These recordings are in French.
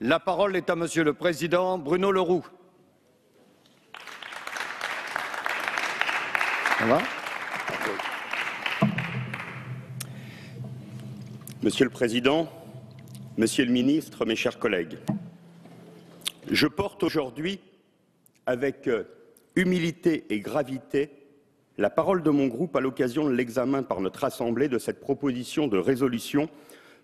La parole est à Monsieur le Président Bruno Le Roux. Ça va ? Monsieur le Président, Monsieur le Ministre, mes chers collègues, je porte aujourd'hui, avec humilité et gravité, la parole de mon groupe à l'occasion de l'examen par notre Assemblée de cette proposition de résolution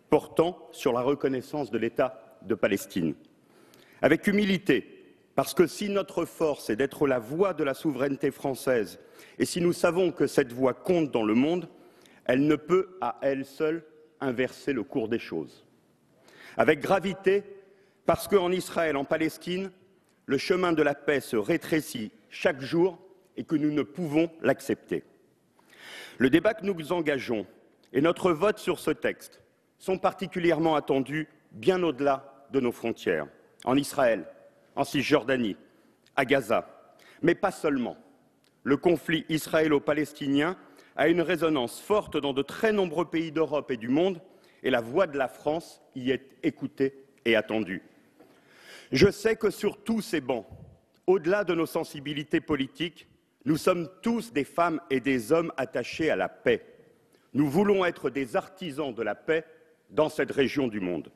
portant sur la reconnaissance de l'État de Palestine. Avec humilité, parce que si notre force est d'être la voix de la souveraineté française, et si nous savons que cette voix compte dans le monde, elle ne peut à elle seule inverser le cours des choses. Avec gravité, parce qu'en Israël, en Palestine, le chemin de la paix se rétrécit chaque jour et que nous ne pouvons l'accepter. Le débat que nous engageons et notre vote sur ce texte sont particulièrement attendus bien au-delà de nos frontières, en Israël, en Cisjordanie, à Gaza, mais pas seulement. Le conflit israélo-palestinien a une résonance forte dans de très nombreux pays d'Europe et du monde, et la voix de la France y est écoutée et attendue. Je sais que sur tous ces bancs, au-delà de nos sensibilités politiques, nous sommes tous des femmes et des hommes attachés à la paix. Nous voulons être des artisans de la paix dans cette région du monde.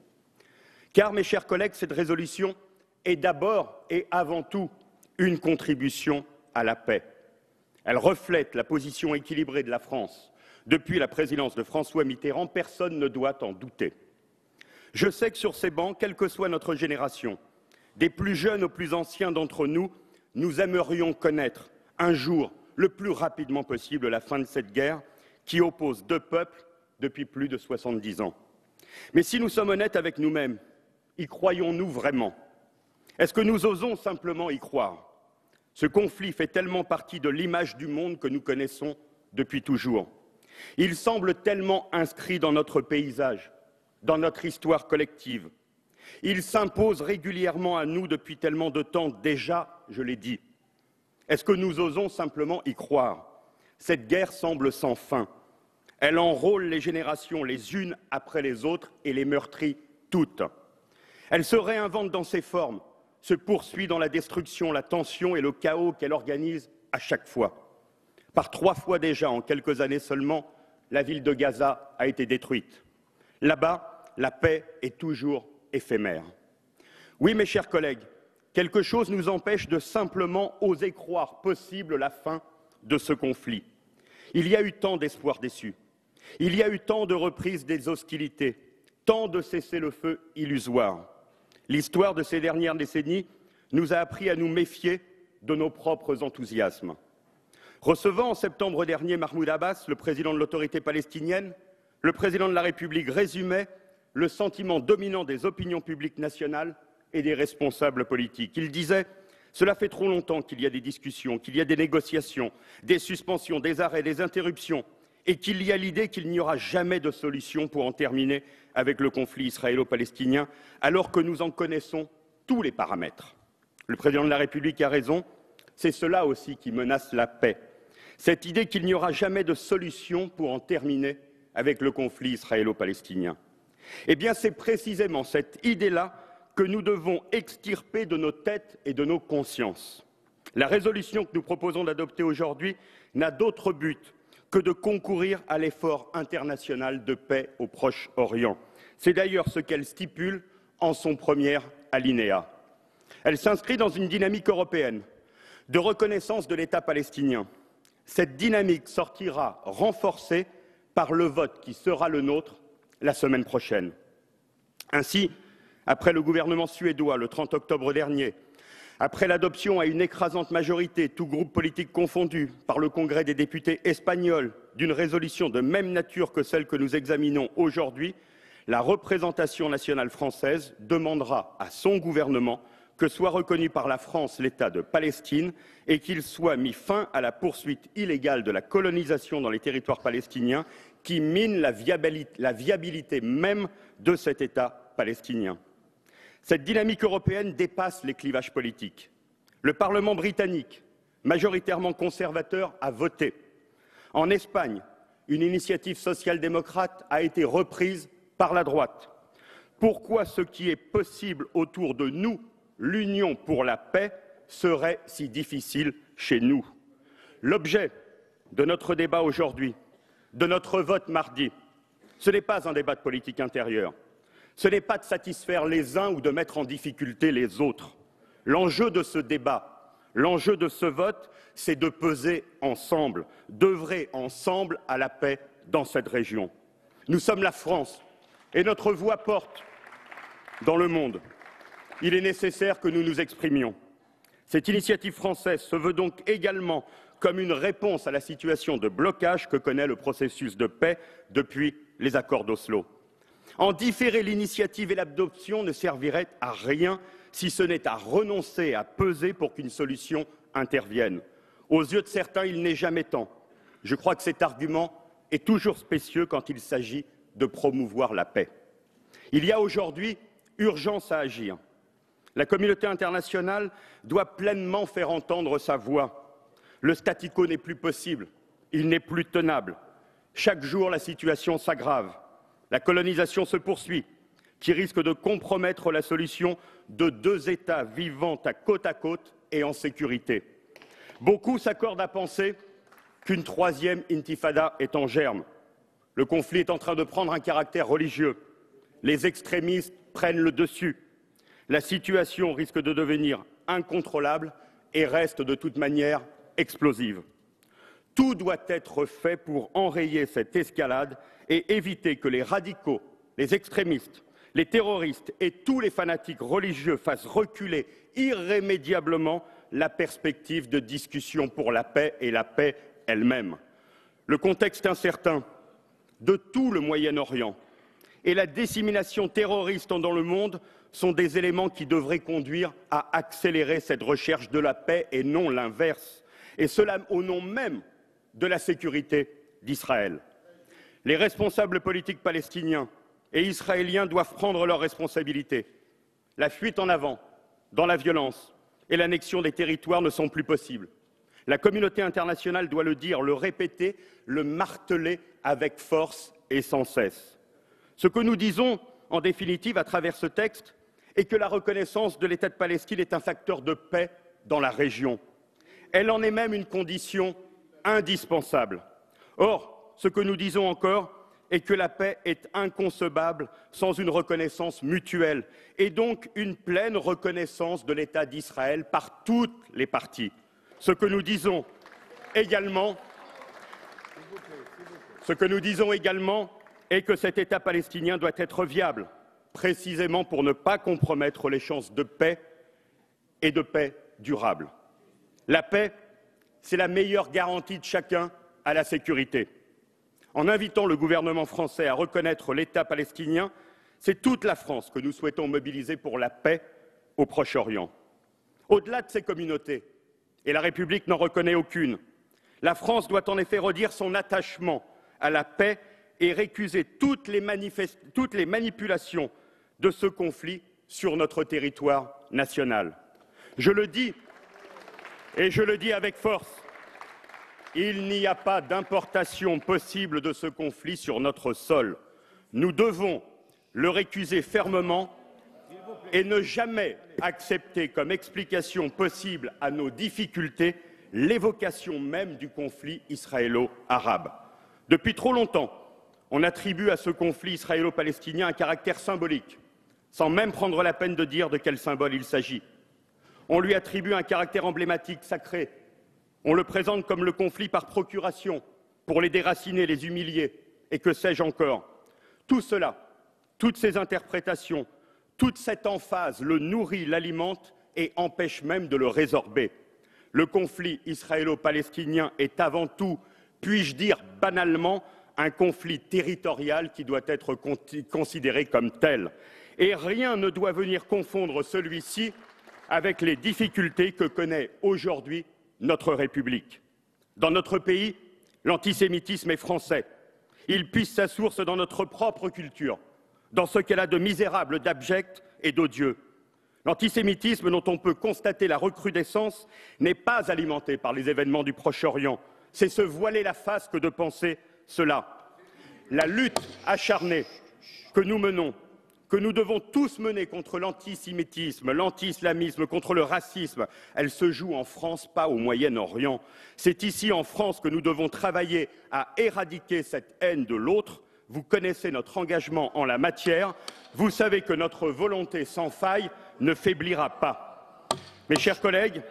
Car, mes chers collègues, cette résolution est d'abord et avant tout une contribution à la paix. Elle reflète la position équilibrée de la France depuis la présidence de François Mitterrand, personne ne doit en douter. Je sais que sur ces bancs, quelle que soit notre génération, des plus jeunes aux plus anciens d'entre nous, nous aimerions connaître un jour, le plus rapidement possible, la fin de cette guerre qui oppose deux peuples depuis plus de 70 ans. Mais si nous sommes honnêtes avec nous-mêmes, y croyons-nous vraiment? Est-ce que nous osons simplement y croire? Ce conflit fait tellement partie de l'image du monde que nous connaissons depuis toujours. Il semble tellement inscrit dans notre paysage, dans notre histoire collective. Il s'impose régulièrement à nous depuis tellement de temps déjà, je l'ai dit. Est-ce que nous osons simplement y croire? Cette guerre semble sans fin. Elle enrôle les générations les unes après les autres et les meurtrit toutes. Elle se réinvente dans ses formes, se poursuit dans la destruction, la tension et le chaos qu'elle organise à chaque fois. Par 3 fois déjà, en quelques années seulement, la ville de Gaza a été détruite. Là-bas, la paix est toujours éphémère. Oui, mes chers collègues, quelque chose nous empêche de simplement oser croire possible la fin de ce conflit. Il y a eu tant d'espoirs déçus. Il y a eu tant de reprises des hostilités, tant de cessez-le-feu illusoires. L'histoire de ces dernières décennies nous a appris à nous méfier de nos propres enthousiasmes. Recevant en septembre dernier Mahmoud Abbas, le président de l'autorité palestinienne, le président de la République résumait le sentiment dominant des opinions publiques nationales et des responsables politiques. Il disait « Cela fait trop longtemps qu'il y a des discussions, qu'il y a des négociations, des suspensions, des arrêts, des interruptions, et qu'il y a l'idée qu'il n'y aura jamais de solution pour en terminer avec le conflit israélo-palestinien, alors que nous en connaissons tous les paramètres. » Le président de la République a raison, c'est cela aussi qui menace la paix. Cette idée qu'il n'y aura jamais de solution pour en terminer avec le conflit israélo-palestinien. Eh bien, c'est précisément cette idée-là que nous devons extirper de nos têtes et de nos consciences. La résolution que nous proposons d'adopter aujourd'hui n'a d'autre but que de concourir à l'effort international de paix au Proche-Orient. C'est d'ailleurs ce qu'elle stipule en son premier alinéa. Elle s'inscrit dans une dynamique européenne de reconnaissance de l'État palestinien. Cette dynamique sortira renforcée par le vote qui sera le nôtre la semaine prochaine. Ainsi, après le gouvernement suédois le 30 octobre dernier, après l'adoption à une écrasante majorité, tous groupes politiques confondus, par le Congrès des députés espagnol, d'une résolution de même nature que celle que nous examinons aujourd'hui, la représentation nationale française demandera à son gouvernement que soit reconnu par la France l'État de Palestine et qu'il soit mis fin à la poursuite illégale de la colonisation dans les territoires palestiniens qui mine la viabilité même de cet État palestinien. Cette dynamique européenne dépasse les clivages politiques. Le Parlement britannique, majoritairement conservateur, a voté. En Espagne, une initiative social-démocrate a été reprise par la droite. Pourquoi ce qui est possible autour de nous, l'Union pour la paix, serait si difficile chez nous? L'objet de notre débat aujourd'hui, de notre vote mardi, ce n'est pas un débat de politique intérieure. Ce n'est pas de satisfaire les uns ou de mettre en difficulté les autres. L'enjeu de ce débat, l'enjeu de ce vote, c'est de peser ensemble, d'œuvrer ensemble à la paix dans cette région. Nous sommes la France et notre voix porte dans le monde. Il est nécessaire que nous nous exprimions. Cette initiative française se veut donc également comme une réponse à la situation de blocage que connaît le processus de paix depuis les accords d'Oslo. En différer l'initiative et l'adoption ne servirait à rien si ce n'est à renoncer à peser pour qu'une solution intervienne. Aux yeux de certains, il n'est jamais temps. Je crois que cet argument est toujours spécieux quand il s'agit de promouvoir la paix. Il y a aujourd'hui urgence à agir. La communauté internationale doit pleinement faire entendre sa voix. Le statu quo n'est plus possible, il n'est plus tenable. Chaque jour, la situation s'aggrave. La colonisation se poursuit, qui risque de compromettre la solution de 2 États vivant à côte et en sécurité. Beaucoup s'accordent à penser qu'une 3e intifada est en germe. Le conflit est en train de prendre un caractère religieux. Les extrémistes prennent le dessus. La situation risque de devenir incontrôlable et reste de toute manière explosive. Tout doit être fait pour enrayer cette escalade et éviter que les radicaux, les extrémistes, les terroristes et tous les fanatiques religieux fassent reculer irrémédiablement la perspective de discussion pour la paix et la paix elle-même. Le contexte incertain de tout le Moyen-Orient et la dissémination terroriste dans le monde sont des éléments qui devraient conduire à accélérer cette recherche de la paix et non l'inverse, et cela au nom même de la sécurité d'Israël. Les responsables politiques palestiniens et israéliens doivent prendre leurs responsabilités. La fuite en avant dans la violence et l'annexion des territoires ne sont plus possibles. La communauté internationale doit le dire, le répéter, le marteler avec force et sans cesse. Ce que nous disons, en définitive, à travers ce texte, est que la reconnaissance de l'État de Palestine est un facteur de paix dans la région. Elle en est même une condition indispensable. Or, ce que nous disons encore est que la paix est inconcevable sans une reconnaissance mutuelle et donc une pleine reconnaissance de l'État d'Israël par toutes les parties. Ce que nous disons également est que cet État palestinien doit être viable, précisément pour ne pas compromettre les chances de paix et de paix durable. La paix, c'est la meilleure garantie de chacun à la sécurité. En invitant le gouvernement français à reconnaître l'État palestinien, c'est toute la France que nous souhaitons mobiliser pour la paix au Proche-Orient. Au-delà de ces communautés, et la République n'en reconnaît aucune, la France doit en effet redire son attachement à la paix et récuser toutes les manipulations de ce conflit sur notre territoire national. Je le dis, et je le dis avec force, il n'y a pas d'importation possible de ce conflit sur notre sol. Nous devons le récuser fermement et ne jamais accepter comme explication possible à nos difficultés l'évocation même du conflit israélo-arabe. Depuis trop longtemps, on attribue à ce conflit israélo-palestinien un caractère symbolique, sans même prendre la peine de dire de quel symbole il s'agit. On lui attribue un caractère emblématique, sacré. On le présente comme le conflit par procuration, pour les déraciner, les humilier, et que sais-je encore. Tout cela, toutes ces interprétations, toute cette emphase le nourrit, l'alimente et empêche même de le résorber. Le conflit israélo-palestinien est avant tout, puis-je dire banalement, un conflit territorial qui doit être considéré comme tel. Et rien ne doit venir confondre celui-ci avec les difficultés que connaît aujourd'hui notre République. Dans notre pays, l'antisémitisme est français. Il puise sa source dans notre propre culture, dans ce qu'elle a de misérable, d'abject et d'odieux. L'antisémitisme dont on peut constater la recrudescence n'est pas alimenté par les événements du Proche-Orient. C'est se voiler la face que de penser cela. La lutte acharnée que nous menons que nous devons tous mener contre l'antisémitisme, l'anti-islamisme, contre le racisme, elle se joue en France, pas au Moyen-Orient. C'est ici en France que nous devons travailler à éradiquer cette haine de l'autre. Vous connaissez notre engagement en la matière. Vous savez que notre volonté sans faille ne faiblira pas. Mes chers collègues,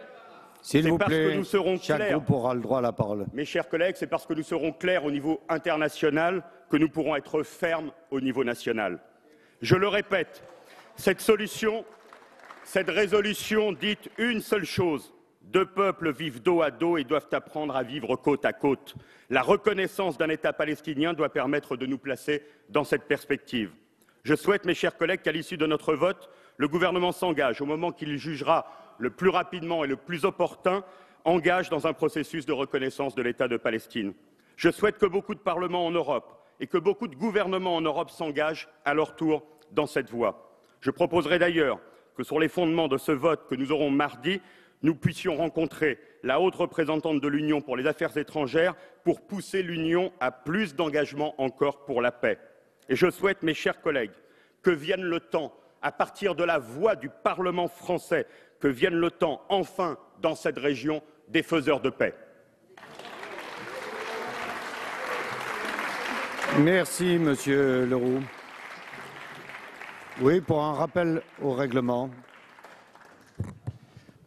s'il vous plaît, parce que nous serons chaque clairs. groupe aura le droit à la parole. Mes chers collègues, c'est parce que nous serons clairs au niveau international que nous pourrons être fermes au niveau national. Je le répète, cette résolution dit une seule chose. Deux peuples vivent dos à dos et doivent apprendre à vivre côte à côte. La reconnaissance d'un État palestinien doit permettre de nous placer dans cette perspective. Je souhaite, mes chers collègues, qu'à l'issue de notre vote, le gouvernement s'engage, au moment qu'il jugera le plus rapidement et le plus opportun, engage dans un processus de reconnaissance de l'État de Palestine. Je souhaite que beaucoup de parlements en Europe et que beaucoup de gouvernements en Europe s'engagent à leur tour dans cette voie. Je proposerai d'ailleurs que sur les fondements de ce vote que nous aurons mardi, nous puissions rencontrer la haute représentante de l'Union pour les affaires étrangères pour pousser l'Union à plus d'engagement encore pour la paix. Et je souhaite, mes chers collègues, que vienne le temps, à partir de la voix du Parlement français, que vienne le temps, enfin, dans cette région, des faiseurs de paix. Merci, Monsieur Leroux. Oui, pour un rappel au règlement.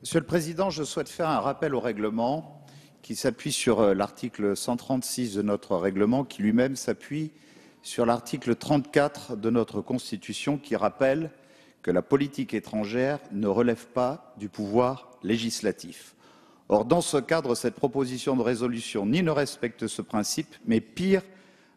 Monsieur le Président, je souhaite faire un rappel au règlement qui s'appuie sur l'article 136 de notre règlement, qui lui-même s'appuie sur l'article 34 de notre Constitution, qui rappelle que la politique étrangère ne relève pas du pouvoir législatif. Or, dans ce cadre, cette proposition de résolution ni ne respecte ce principe, mais pire,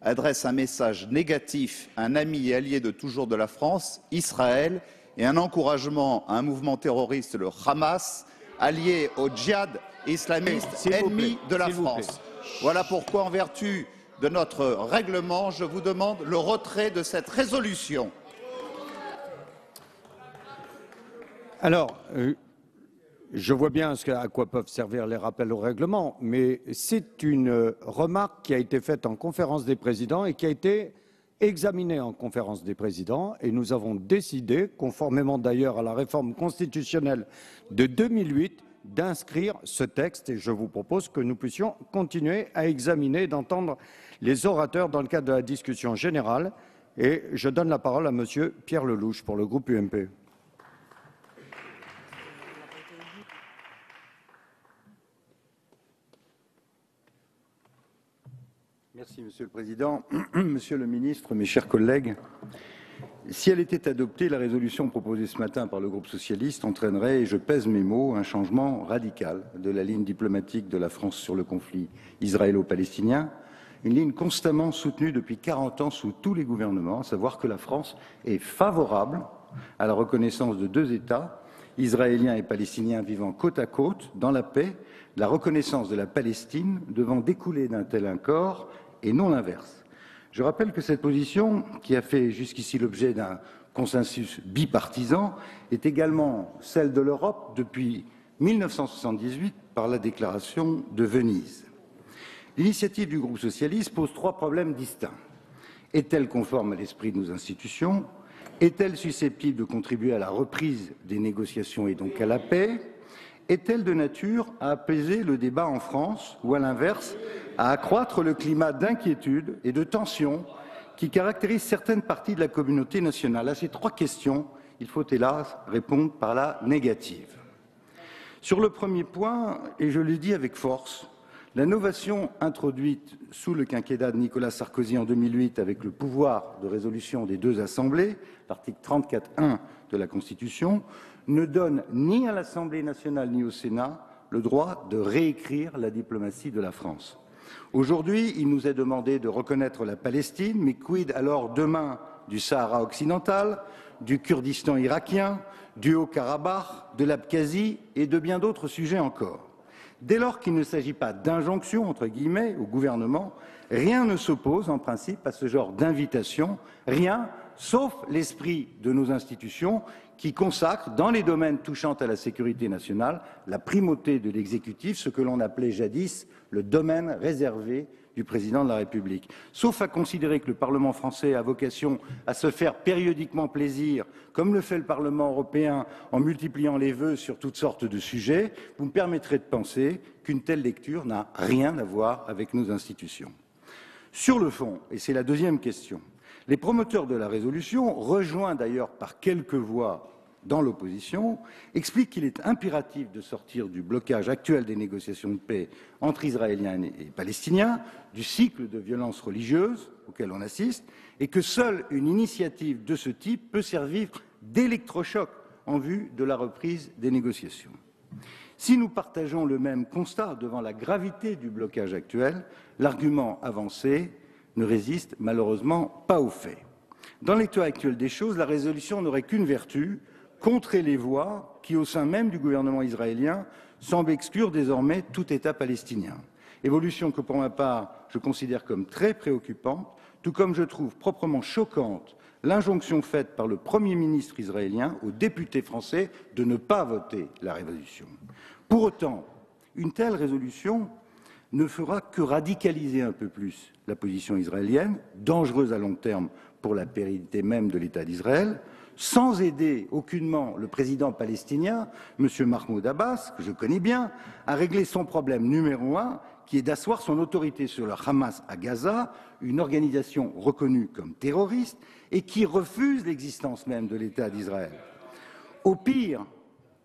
adresse un message négatif à un ami et allié de toujours de la France, Israël, et un encouragement à un mouvement terroriste, le Hamas, allié au djihad islamiste, ennemi de la France. Voilà pourquoi, en vertu de notre règlement, je vous demande le retrait de cette résolution. Alors, je vois bien à quoi peuvent servir les rappels au règlement, mais c'est une remarque qui a été faite en conférence des présidents et qui a été examinée en conférence des présidents. Et nous avons décidé, conformément d'ailleurs à la réforme constitutionnelle de 2008, d'inscrire ce texte. Et je vous propose que nous puissions continuer à examiner et d'entendre les orateurs dans le cadre de la discussion générale. Et je donne la parole à Monsieur Pierre Lellouche pour le groupe UMP. Merci, Monsieur le Président. Monsieur le Ministre, mes chers collègues, si elle était adoptée, la résolution proposée ce matin par le groupe socialiste entraînerait, et je pèse mes mots, un changement radical de la ligne diplomatique de la France sur le conflit israélo-palestinien, une ligne constamment soutenue depuis 40 ans sous tous les gouvernements, à savoir que la France est favorable à la reconnaissance de deux États, israéliens et palestiniens vivant côte à côte, dans la paix, la reconnaissance de la Palestine devant découler d'un tel accord et non l'inverse. Je rappelle que cette position, qui a fait jusqu'ici l'objet d'un consensus bipartisan, est également celle de l'Europe depuis 1978 par la déclaration de Venise. L'initiative du groupe socialiste pose trois problèmes distincts. Est-elle conforme à l'esprit de nos institutions? Est-elle susceptible de contribuer à la reprise des négociations et donc à la paix? Est-elle de nature à apaiser le débat en France ou, à l'inverse, à accroître le climat d'inquiétude et de tension qui caractérise certaines parties de la communauté nationale? À ces trois questions, il faut hélas répondre par la négative. Sur le premier point, et je le dis avec force, la novation introduite sous le quinquennat de Nicolas Sarkozy en 2008 avec le pouvoir de résolution des deux assemblées, l'article 34.1 de la Constitution, ne donne ni à l'Assemblée nationale ni au Sénat le droit de réécrire la diplomatie de la France. Aujourd'hui, il nous est demandé de reconnaître la Palestine, mais quid alors demain du Sahara occidental, du Kurdistan irakien, du Haut-Karabakh, de l'Abkhazie et de bien d'autres sujets encore? Dès lors qu'il ne s'agit pas d'injonction, entre guillemets, au gouvernement, rien ne s'oppose en principe à ce genre d'invitation, rien, sauf l'esprit de nos institutions qui consacre, dans les domaines touchant à la sécurité nationale, la primauté de l'exécutif, ce que l'on appelait jadis le domaine réservé du président de la République. Sauf à considérer que le Parlement français a vocation à se faire périodiquement plaisir, comme le fait le Parlement européen en multipliant les vœux sur toutes sortes de sujets, vous me permettrez de penser qu'une telle lecture n'a rien à voir avec nos institutions. Sur le fond, et c'est la deuxième question, les promoteurs de la résolution, rejoints d'ailleurs par quelques voix dans l'opposition, expliquent qu'il est impératif de sortir du blocage actuel des négociations de paix entre Israéliens et Palestiniens, du cycle de violences religieuses auquel on assiste, et que seule une initiative de ce type peut servir d'électrochoc en vue de la reprise des négociations. Si nous partageons le même constat devant la gravité du blocage actuel, l'argument avancé ne résiste malheureusement pas aux faits. Dans l'état actuel des choses, la résolution n'aurait qu'une vertu, contrer les voix qui, au sein même du gouvernement israélien, semblent exclure désormais tout État palestinien. Évolution que, pour ma part, je considère comme très préoccupante, tout comme je trouve proprement choquante l'injonction faite par le Premier ministre israélien aux députés français de ne pas voter la résolution. Pour autant, une telle résolution ne fera que radicaliser un peu plus la position israélienne, dangereuse à long terme pour la pérennité même de l'État d'Israël, sans aider aucunement le président palestinien, M. Mahmoud Abbas, que je connais bien, à régler son problème numéro un, qui est d'asseoir son autorité sur le Hamas à Gaza, une organisation reconnue comme terroriste et qui refuse l'existence même de l'État d'Israël. Au pire,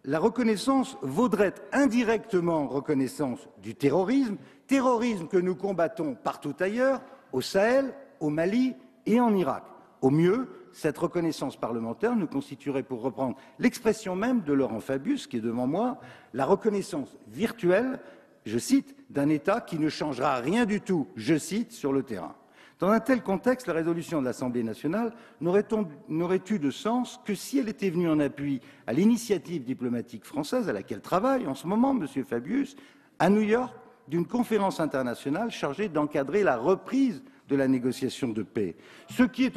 la reconnaissance vaudrait indirectement reconnaissance du terrorisme, terrorisme que nous combattons partout ailleurs, au Sahel, au Mali et en Irak. Au mieux, cette reconnaissance parlementaire nous constituerait, pour reprendre l'expression même de Laurent Fabius, qui est devant moi, la reconnaissance virtuelle, je cite, d'un État qui ne changera rien du tout, je cite, sur le terrain. Dans un tel contexte, la résolution de l'Assemblée nationale n'aurait eu de sens que si elle était venue en appui à l'initiative diplomatique française à laquelle travaille en ce moment M. Fabius, à New York, d'une conférence internationale chargée d'encadrer la reprise de la négociation de paix. Ce qui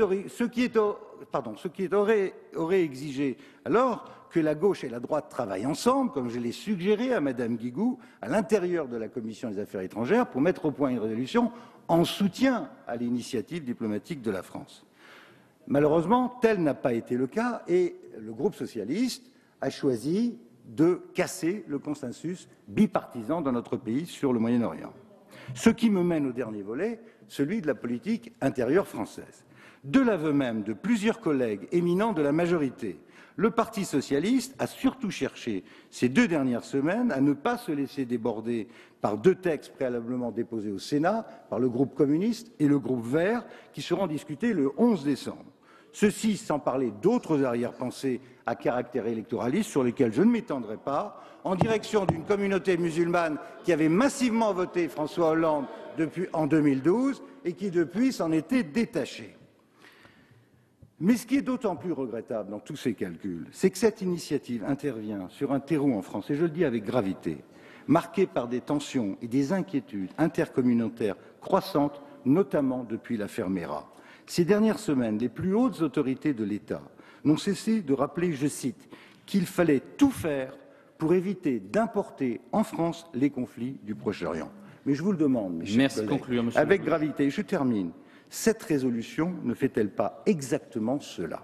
aurait exigé alors que la gauche et la droite travaillent ensemble, comme je l'ai suggéré à Mme Guigou, à l'intérieur de la Commission des affaires étrangères, pour mettre au point une résolution en soutien à l'initiative diplomatique de la France. Malheureusement, tel n'a pas été le cas et le groupe socialiste a choisi de casser le consensus bipartisan dans notre pays sur le Moyen-Orient. Ce qui me mène au dernier volet, celui de la politique intérieure française. De l'aveu même de plusieurs collègues éminents de la majorité, le Parti socialiste a surtout cherché ces 2 dernières semaines à ne pas se laisser déborder par 2 textes préalablement déposés au Sénat par le groupe communiste et le groupe Vert qui seront discutés le 11 décembre. Ceci sans parler d'autres arrière-pensées à caractère électoraliste sur lesquelles je ne m'étendrai pas, en direction d'une communauté musulmane qui avait massivement voté François Hollande en 2012 et qui depuis s'en était détachée. Mais ce qui est d'autant plus regrettable dans tous ces calculs, c'est que cette initiative intervient sur un terreau en France, et je le dis avec gravité, marqué par des tensions et des inquiétudes intercommunautaires croissantes, notamment depuis l'affaire Mera. Ces dernières semaines, les plus hautes autorités de l'État n'ont cessé de rappeler, je cite, qu'il fallait tout faire pour éviter d'importer en France les conflits du Proche-Orient. Mais je vous le demande, mes chers collègues, conclure, avec gravité, je termine. Cette résolution ne fait-elle pas exactement cela?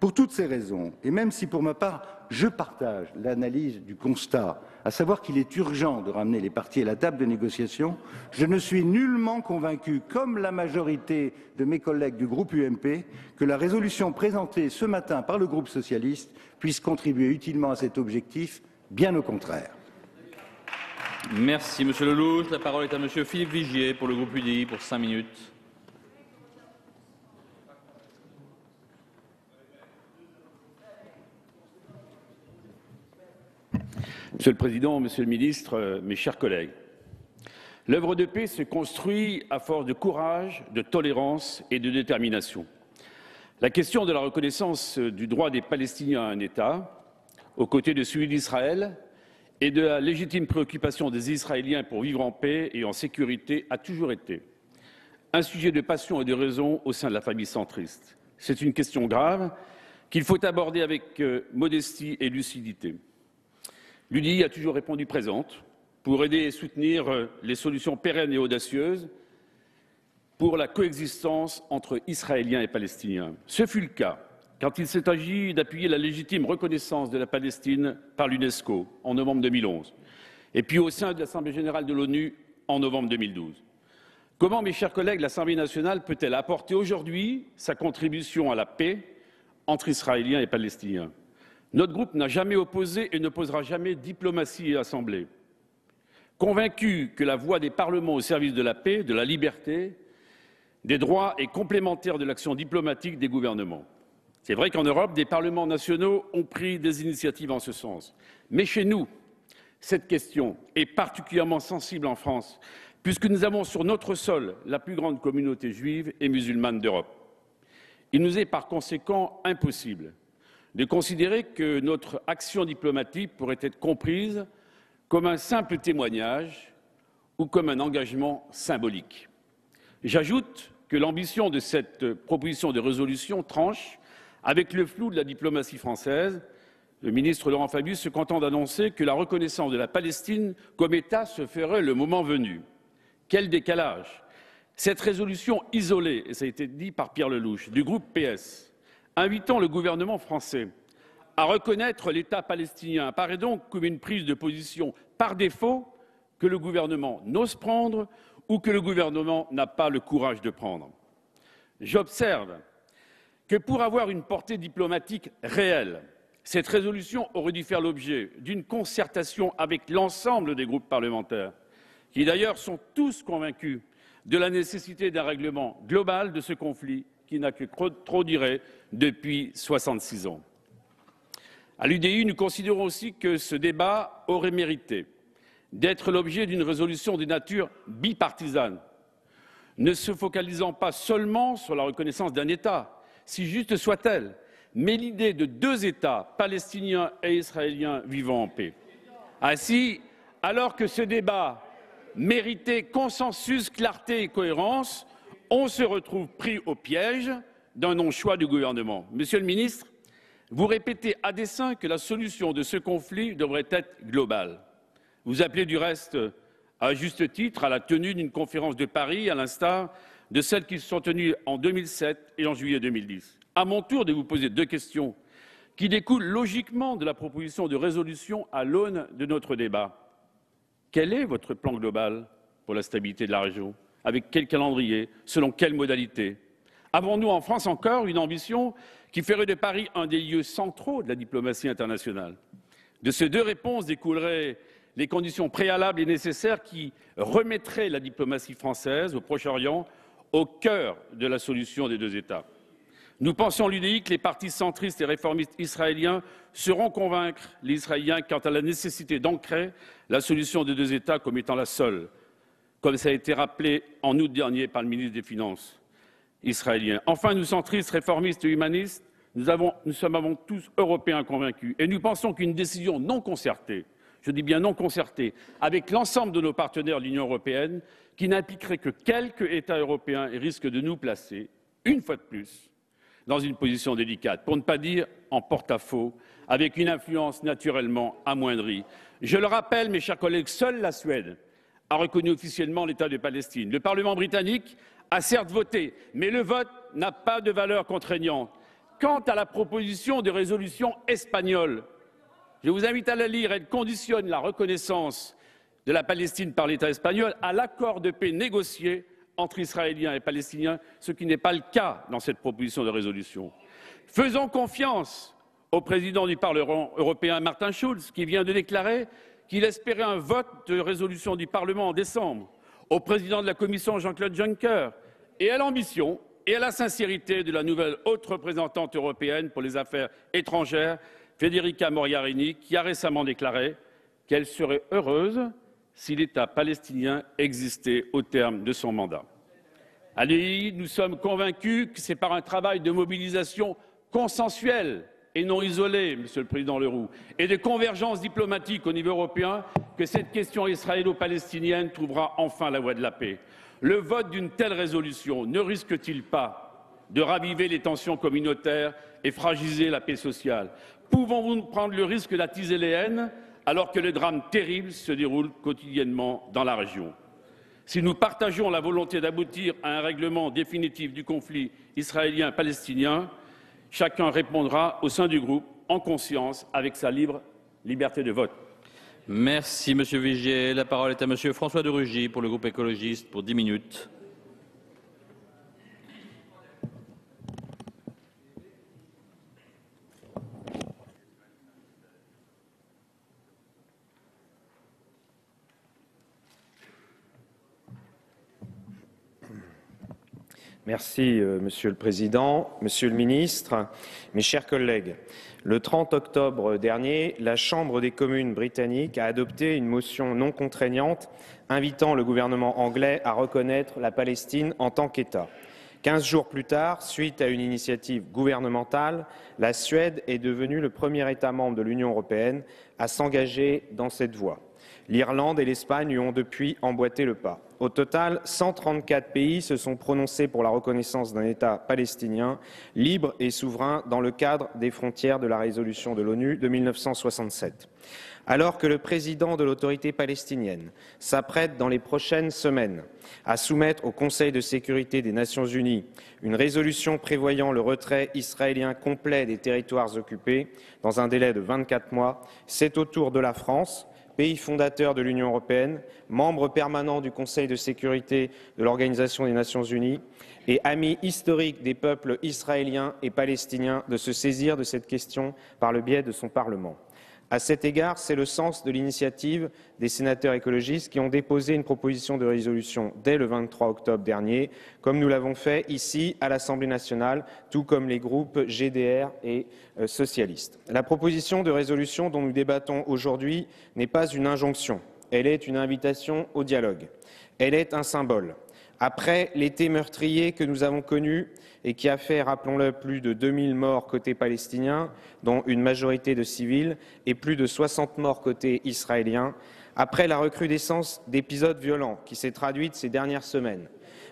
Pour toutes ces raisons, et même si pour ma part, je partage l'analyse du constat, à savoir qu'il est urgent de ramener les parties à la table de négociation, je ne suis nullement convaincu, comme la majorité de mes collègues du groupe UMP, que la résolution présentée ce matin par le groupe socialiste puisse contribuer utilement à cet objectif, bien au contraire. Merci Monsieur Lelouch. La parole est à Monsieur Philippe Vigier pour le groupe UDI pour 5 minutes. Monsieur le Président, Monsieur le Ministre, mes chers collègues, l'œuvre de paix se construit à force de courage, de tolérance et de détermination. La question de la reconnaissance du droit des Palestiniens à un État, aux côtés de celui d'Israël, et de la légitime préoccupation des Israéliens pour vivre en paix et en sécurité a toujours été un sujet de passion et de raison au sein de la famille centriste. C'est une question grave qu'il faut aborder avec modestie et lucidité. L'UDI a toujours répondu présente pour aider et soutenir les solutions pérennes et audacieuses pour la coexistence entre Israéliens et Palestiniens. Ce fut le cas quand il s'est agi d'appuyer la légitime reconnaissance de la Palestine par l'UNESCO en novembre 2011, et puis au sein de l'Assemblée générale de l'ONU en novembre 2012. Comment, mes chers collègues, l'Assemblée nationale peut-elle apporter aujourd'hui sa contribution à la paix entre Israéliens et Palestiniens? Notre groupe n'a jamais opposé et ne posera jamais diplomatie et assemblée. Convaincu que la voix des parlements au service de la paix, de la liberté, des droits est complémentaire de l'action diplomatique des gouvernements. C'est vrai qu'en Europe, des parlements nationaux ont pris des initiatives en ce sens. Mais chez nous, cette question est particulièrement sensible en France, puisque nous avons sur notre sol la plus grande communauté juive et musulmane d'Europe. Il nous est par conséquent impossible de considérer que notre action diplomatique pourrait être comprise comme un simple témoignage ou comme un engagement symbolique. J'ajoute que l'ambition de cette proposition de résolution tranche avec le flou de la diplomatie française. Le ministre Laurent Fabius se contente d'annoncer que la reconnaissance de la Palestine comme État se ferait le moment venu. Quel décalage! Cette résolution isolée, et ça a été dit par Pierre Lellouche, du groupe PS, invitant le gouvernement français à reconnaître l'État palestinien apparaît donc comme une prise de position par défaut que le gouvernement n'ose prendre ou que le gouvernement n'a pas le courage de prendre. J'observe que pour avoir une portée diplomatique réelle, cette résolution aurait dû faire l'objet d'une concertation avec l'ensemble des groupes parlementaires, qui d'ailleurs sont tous convaincus de la nécessité d'un règlement global de ce conflit qui n'a que trop duré depuis 66 ans. À l'UDI, nous considérons aussi que ce débat aurait mérité d'être l'objet d'une résolution de nature bipartisane, ne se focalisant pas seulement sur la reconnaissance d'un État, si juste soit-elle, mais l'idée de deux États, palestiniens et israéliens, vivant en paix. Ainsi, alors que ce débat méritait consensus, clarté et cohérence, on se retrouve pris au piège d'un non-choix du gouvernement. Monsieur le ministre, vous répétez à dessein que la solution de ce conflit devrait être globale. Vous appelez du reste, à juste titre, à la tenue d'une conférence de Paris, à l'instar de celles qui se sont tenues en 2007 et en juillet 2010. À mon tour de vous poser deux questions qui découlent logiquement de la proposition de résolution à l'aune de notre débat. Quel est votre plan global pour la stabilité de la région? Avec quel calendrier? Selon quelles modalités? Avons-nous en France encore une ambition qui ferait de Paris un des lieux centraux de la diplomatie internationale? De ces deux réponses découleraient les conditions préalables et nécessaires qui remettraient la diplomatie française au Proche-Orient au cœur de la solution des deux États. Nous pensons, l'UDI, que les partis centristes et réformistes israéliens sauront convaincre les Israéliens quant à la nécessité d'ancrer la solution des deux États comme étant la seule, comme ça a été rappelé en août dernier par le ministre des Finances israélien. Enfin, nous, centristes, réformistes et humanistes, nous sommes avant tous Européens convaincus et nous pensons qu'une décision non concertée, je dis bien non concertée, avec l'ensemble de nos partenaires de l'Union européenne, qui n'impliquerait que quelques États européens et risque de nous placer, une fois de plus, dans une position délicate, pour ne pas dire en porte-à-faux, avec une influence naturellement amoindrie. Je le rappelle, mes chers collègues, seule la Suède a reconnu officiellement l'État de Palestine. Le Parlement britannique a certes voté, mais le vote n'a pas de valeur contraignante. Quant à la proposition de résolution espagnole, je vous invite à la lire. Elle conditionne la reconnaissance de la Palestine par l'État espagnol à l'accord de paix négocié entre Israéliens et Palestiniens, ce qui n'est pas le cas dans cette proposition de résolution. Faisons confiance au président du Parlement européen, Martin Schulz, qui vient de déclarer qu'il espérait un vote de résolution du Parlement en décembre, au président de la Commission, Jean-Claude Juncker, et à l'ambition et à la sincérité de la nouvelle haute représentante européenne pour les affaires étrangères, Federica Mogherini, qui a récemment déclaré qu'elle serait heureuse si l'État palestinien existait au terme de son mandat. À l'UDI, nous sommes convaincus que c'est par un travail de mobilisation consensuelle et non isolé, Monsieur le Président Leroux, et de convergence diplomatique au niveau européen que cette question israélo-palestinienne trouvera enfin la voie de la paix. Le vote d'une telle résolution ne risque-t-il pas de raviver les tensions communautaires et fragiliser la paix sociale? Pouvons-nous prendre le risque d'attiser les haines alors que le drame terrible se déroule quotidiennement dans la région? Si nous partageons la volonté d'aboutir à un règlement définitif du conflit israélien-palestinien, chacun répondra au sein du groupe en conscience avec sa liberté de vote. Merci, Monsieur Vigier. La parole est à Monsieur François de Rugy pour le groupe écologiste pour 10 minutes. Merci, Monsieur le Président, Monsieur le Ministre, mes chers collègues. Le 30 octobre dernier, la Chambre des communes britannique a adopté une motion non contraignante invitant le gouvernement anglais à reconnaître la Palestine en tant qu'État. 15 jours plus tard, suite à une initiative gouvernementale, la Suède est devenue le premier État membre de l'Union européenne à s'engager dans cette voie. L'Irlande et l'Espagne lui ont depuis emboîté le pas. Au total, 134 pays se sont prononcés pour la reconnaissance d'un État palestinien libre et souverain dans le cadre des frontières de la résolution de l'ONU de 1967. Alors que le président de l'autorité palestinienne s'apprête dans les prochaines semaines à soumettre au Conseil de sécurité des Nations unies une résolution prévoyant le retrait israélien complet des territoires occupés dans un délai de 24 mois, c'est au tour de la France, pays fondateur de l'Union européenne, membre permanent du Conseil de sécurité de l'Organisation des Nations unies et ami historique des peuples israéliens et palestiniens, de se saisir de cette question par le biais de son Parlement. À cet égard, c'est le sens de l'initiative des sénateurs écologistes qui ont déposé une proposition de résolution dès le 23 octobre dernier, comme nous l'avons fait ici à l'Assemblée nationale, tout comme les groupes GDR et socialistes. La proposition de résolution dont nous débattons aujourd'hui n'est pas une injonction, elle est une invitation au dialogue. Elle est un symbole. Après l'été meurtrier que nous avons connu et qui a fait, rappelons-le, plus de 2000 morts côté palestinien, dont une majorité de civils, et plus de 60 morts côté israélien, après la recrudescence d'épisodes violents qui s'est traduite ces dernières semaines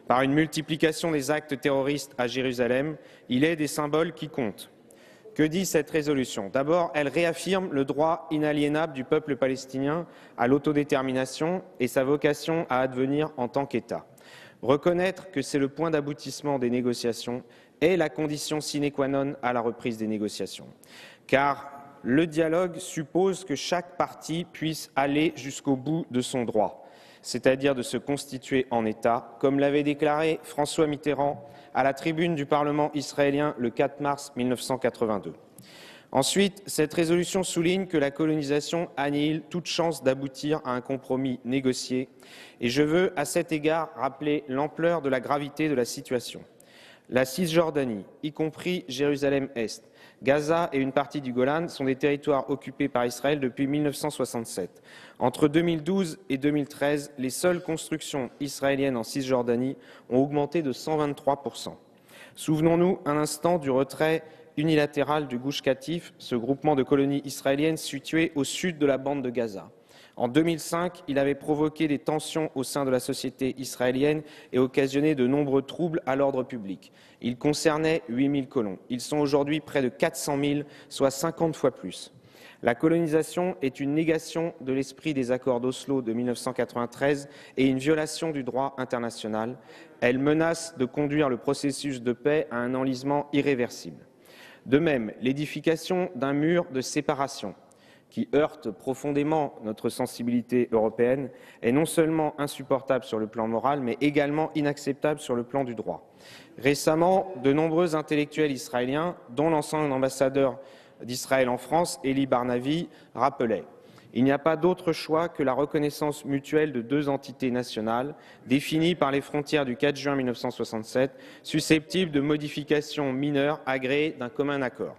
par une multiplication des actes terroristes à Jérusalem, il est des symboles qui comptent. Que dit cette résolution? D'abord, elle réaffirme le droit inaliénable du peuple palestinien à l'autodétermination et sa vocation à advenir en tant qu'État. Reconnaître que c'est le point d'aboutissement des négociations est la condition sine qua non à la reprise des négociations. Car le dialogue suppose que chaque partie puisse aller jusqu'au bout de son droit, c'est-à-dire de se constituer en État, comme l'avait déclaré François Mitterrand à la tribune du Parlement israélien le 4 mars 1982. Ensuite, cette résolution souligne que la colonisation annihile toute chance d'aboutir à un compromis négocié, et je veux à cet égard rappeler l'ampleur de la gravité de la situation. La Cisjordanie, y compris Jérusalem-Est, Gaza et une partie du Golan sont des territoires occupés par Israël depuis 1967. Entre 2012 et 2013, les seules constructions israéliennes en Cisjordanie ont augmenté de 123%. Souvenons-nous un instant du retrait unilatéral du Gush Katif, ce groupement de colonies israéliennes situé au sud de la bande de Gaza. En 2005, il avait provoqué des tensions au sein de la société israélienne et occasionné de nombreux troubles à l'ordre public. Il concernait 8000 colons. Ils sont aujourd'hui près de 400 000, soit 50 fois plus. La colonisation est une négation de l'esprit des accords d'Oslo de 1993 et une violation du droit international. Elle menace de conduire le processus de paix à un enlisement irréversible. De même, l'édification d'un mur de séparation qui heurte profondément notre sensibilité européenne est non seulement insupportable sur le plan moral, mais également inacceptable sur le plan du droit. Récemment, de nombreux intellectuels israéliens, dont l'ancien ambassadeur d'Israël en France, Eli Barnavi, rappelaient « Il n'y a pas d'autre choix que la reconnaissance mutuelle de deux entités nationales définies par les frontières du 4 juin 1967, susceptibles de modifications mineures agréées d'un commun accord. »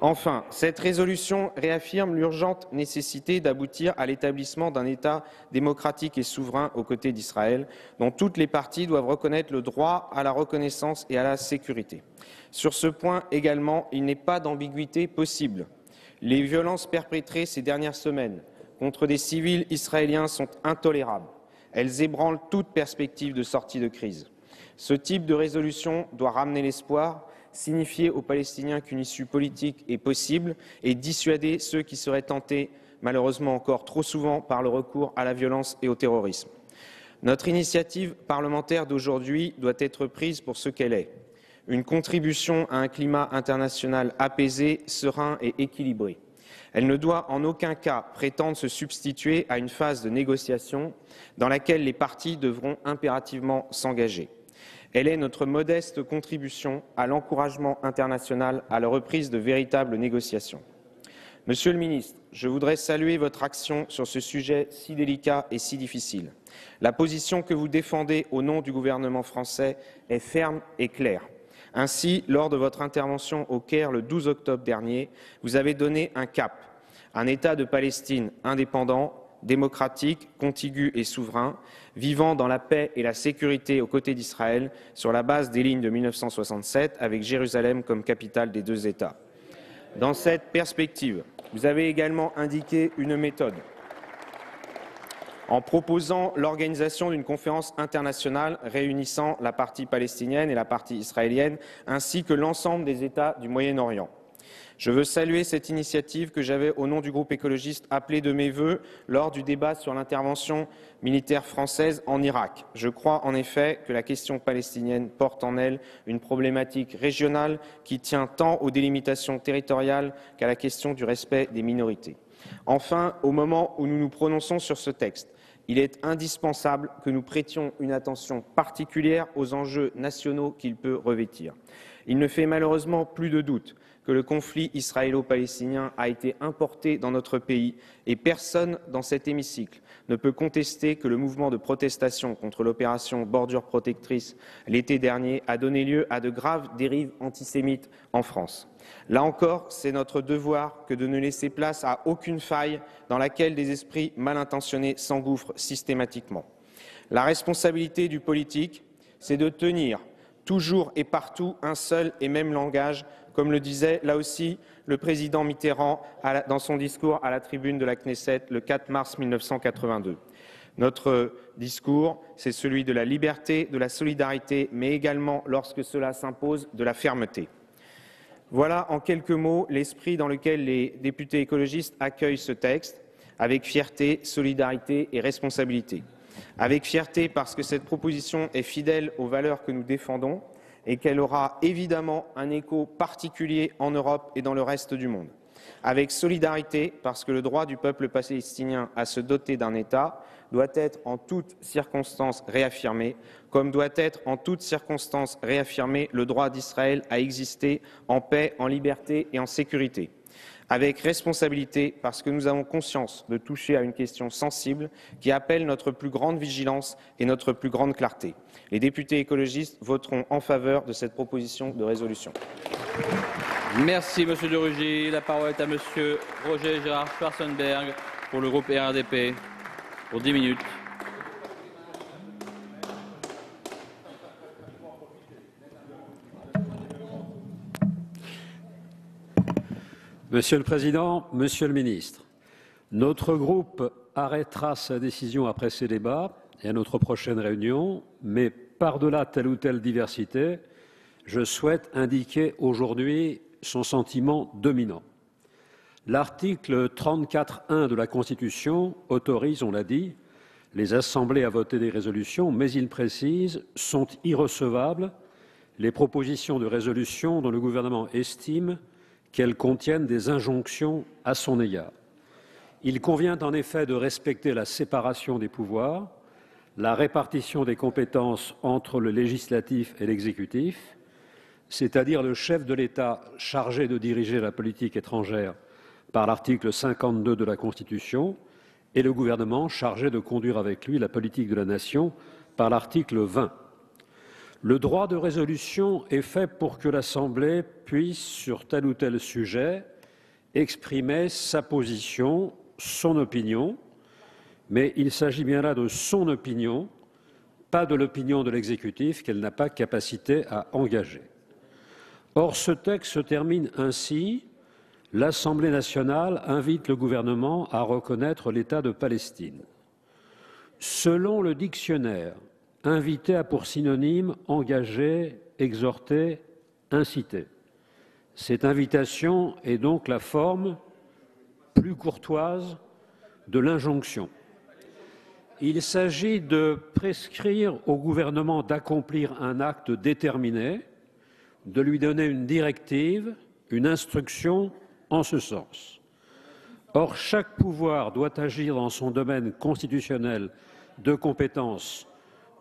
Enfin, cette résolution réaffirme l'urgente nécessité d'aboutir à l'établissement d'un État démocratique et souverain aux côtés d'Israël, dont toutes les parties doivent reconnaître le droit à la reconnaissance et à la sécurité. Sur ce point également, il n'est pas d'ambiguïté possible. Les violences perpétrées ces dernières semaines contre des civils israéliens sont intolérables. Elles ébranlent toute perspective de sortie de crise. Ce type de résolution doit ramener l'espoir, signifier aux Palestiniens qu'une issue politique est possible et dissuader ceux qui seraient tentés, malheureusement encore trop souvent, par le recours à la violence et au terrorisme. Notre initiative parlementaire d'aujourd'hui doit être prise pour ce qu'elle est, une contribution à un climat international apaisé, serein et équilibré. Elle ne doit en aucun cas prétendre se substituer à une phase de négociation dans laquelle les parties devront impérativement s'engager. Elle est notre modeste contribution à l'encouragement international à la reprise de véritables négociations. Monsieur le ministre, je voudrais saluer votre action sur ce sujet si délicat et si difficile. La position que vous défendez au nom du gouvernement français est ferme et claire. Ainsi, lors de votre intervention au Caire le 12 octobre dernier, vous avez donné un cap, un État de Palestine indépendant, démocratique, contigu et souverain, vivant dans la paix et la sécurité aux côtés d'Israël, sur la base des lignes de 1967, avec Jérusalem comme capitale des deux États. Dans cette perspective, vous avez également indiqué une méthode en proposant l'organisation d'une conférence internationale réunissant la partie palestinienne et la partie israélienne, ainsi que l'ensemble des États du Moyen-Orient. Je veux saluer cette initiative que j'avais, au nom du groupe écologiste, appelée de mes vœux lors du débat sur l'intervention militaire française en Irak. Je crois en effet que la question palestinienne porte en elle une problématique régionale qui tient tant aux délimitations territoriales qu'à la question du respect des minorités. Enfin, au moment où nous nous prononçons sur ce texte, il est indispensable que nous prêtions une attention particulière aux enjeux nationaux qu'il peut revêtir. Il ne fait malheureusement plus de doute que le conflit israélo-palestinien a été importé dans notre pays et personne dans cet hémicycle ne peut contester que le mouvement de protestation contre l'opération Bordure protectrice l'été dernier a donné lieu à de graves dérives antisémites en France. Là encore, c'est notre devoir que de ne laisser place à aucune faille dans laquelle des esprits mal intentionnés s'engouffrent systématiquement. La responsabilité du politique, c'est de tenir toujours et partout un seul et même langage, comme le disait là aussi le président Mitterrand dans son discours à la tribune de la Knesset le 4 mars 1982. Notre discours, c'est celui de la liberté, de la solidarité, mais également, lorsque cela s'impose, de la fermeté. Voilà en quelques mots l'esprit dans lequel les députés écologistes accueillent ce texte, avec fierté, solidarité et responsabilité. Avec fierté parce que cette proposition est fidèle aux valeurs que nous défendons et qu'elle aura évidemment un écho particulier en Europe et dans le reste du monde. Avec solidarité parce que le droit du peuple palestinien à se doter d'un État doit être en toutes circonstances réaffirmé, comme doit être en toutes circonstances réaffirmé le droit d'Israël à exister en paix, en liberté et en sécurité. Avec responsabilité parce que nous avons conscience de toucher à une question sensible qui appelle notre plus grande vigilance et notre plus grande clarté. Les députés écologistes voteront en faveur de cette proposition de résolution. Merci Monsieur de Rugy. La parole est à Monsieur Roger Gérard Schwarzenberg pour le groupe RDP pour 10 minutes. Monsieur le Président, Monsieur le Ministre, notre groupe arrêtera sa décision après ces débats et à notre prochaine réunion, mais par-delà telle ou telle diversité, je souhaite indiquer aujourd'hui son sentiment dominant. L'article 34.1 de la Constitution autorise, on l'a dit, les assemblées à voter des résolutions, mais il précise sont irrecevables les propositions de résolution dont le gouvernement estime qu'elles contiennent des injonctions à son égard. Il convient en effet de respecter la séparation des pouvoirs, la répartition des compétences entre le législatif et l'exécutif, c'est-à-dire le chef de l'État chargé de diriger la politique étrangère par l'article 52 de la Constitution et le gouvernement chargé de conduire avec lui la politique de la nation par l'article 20. Le droit de résolution est fait pour que l'Assemblée puisse, sur tel ou tel sujet, exprimer sa position, son opinion, mais il s'agit bien là de son opinion, pas de l'opinion de l'exécutif qu'elle n'a pas capacité à engager. Or, ce texte se termine ainsi. L'Assemblée nationale invite le gouvernement à reconnaître l'État de Palestine. Selon le dictionnaire, inviter a pour synonyme engager, exhorter, inciter. Cette invitation est donc la forme plus courtoise de l'injonction. Il s'agit de prescrire au gouvernement d'accomplir un acte déterminé, de lui donner une directive, une instruction en ce sens. Or, chaque pouvoir doit agir dans son domaine constitutionnel de compétence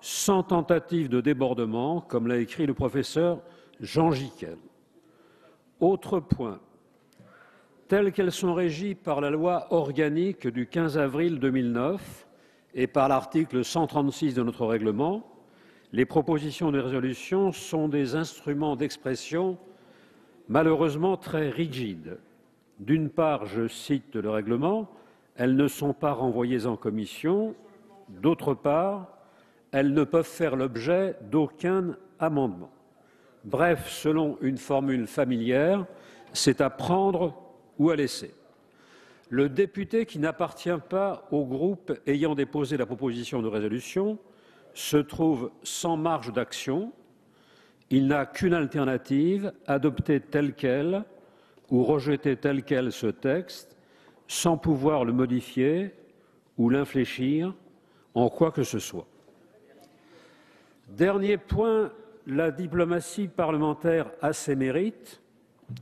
sans tentative de débordement, comme l'a écrit le professeur Jean Gicquel. Autre point, telles qu'elles sont régies par la loi organique du 15 avril 2009 et par l'article 136 de notre règlement, les propositions de résolution sont des instruments d'expression malheureusement très rigides. D'une part, je cite le règlement, elles ne sont pas renvoyées en commission. D'autre part, elles ne peuvent faire l'objet d'aucun amendement. Bref, selon une formule familière, c'est à prendre ou à laisser. Le député qui n'appartient pas au groupe ayant déposé la proposition de résolution se trouve sans marge d'action. Il n'a qu'une alternative, adopter tel quel ou rejeter tel quel ce texte, sans pouvoir le modifier ou l'infléchir en quoi que ce soit. Dernier point, la diplomatie parlementaire a ses mérites,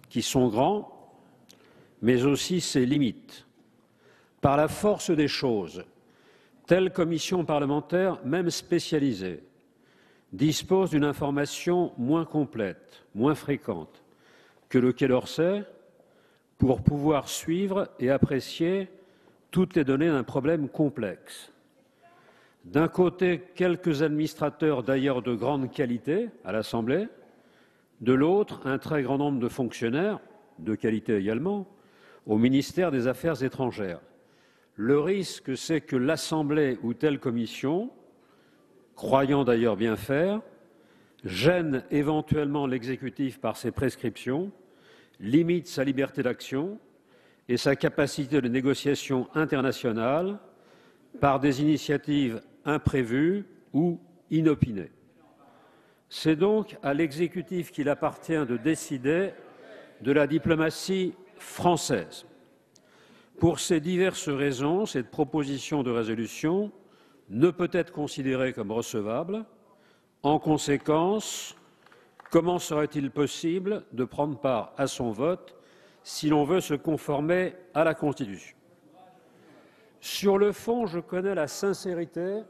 qui sont grands, mais aussi ses limites. Par la force des choses, telle commission parlementaire, même spécialisée, dispose d'une information moins complète, moins fréquente que le Quai d'Orsay pour pouvoir suivre et apprécier toutes les données d'un problème complexe. D'un côté, quelques administrateurs d'ailleurs de grande qualité à l'Assemblée, de l'autre, un très grand nombre de fonctionnaires, de qualité également, au ministère des Affaires étrangères. Le risque, c'est que l'Assemblée ou telle commission, croyant d'ailleurs bien faire, gêne éventuellement l'exécutif par ses prescriptions, limite sa liberté d'action et sa capacité de négociation internationale par des initiatives imprévues ou inopinées. C'est donc à l'exécutif qu'il appartient de décider de la diplomatie française. Pour ces diverses raisons, cette proposition de résolution ne peut être considérée comme recevable. En conséquence, comment serait-il possible de prendre part à son vote si l'on veut se conformer à la Constitution? Sur le fond, je connais la sincérité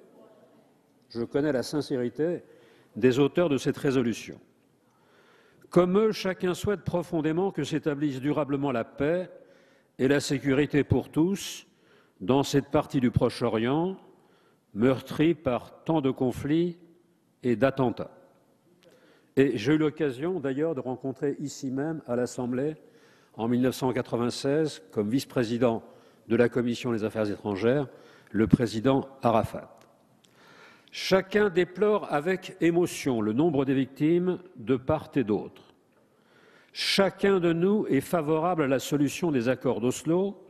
des auteurs de cette résolution. Comme eux, chacun souhaite profondément que s'établisse durablement la paix et la sécurité pour tous dans cette partie du Proche-Orient, meurtrie par tant de conflits et d'attentats. Et j'ai eu l'occasion d'ailleurs de rencontrer ici même à l'Assemblée, en 1996, comme vice-président de la Commission des Affaires étrangères, le président Arafat. Chacun déplore avec émotion le nombre des victimes de part et d'autre. Chacun de nous est favorable à la solution des accords d'Oslo,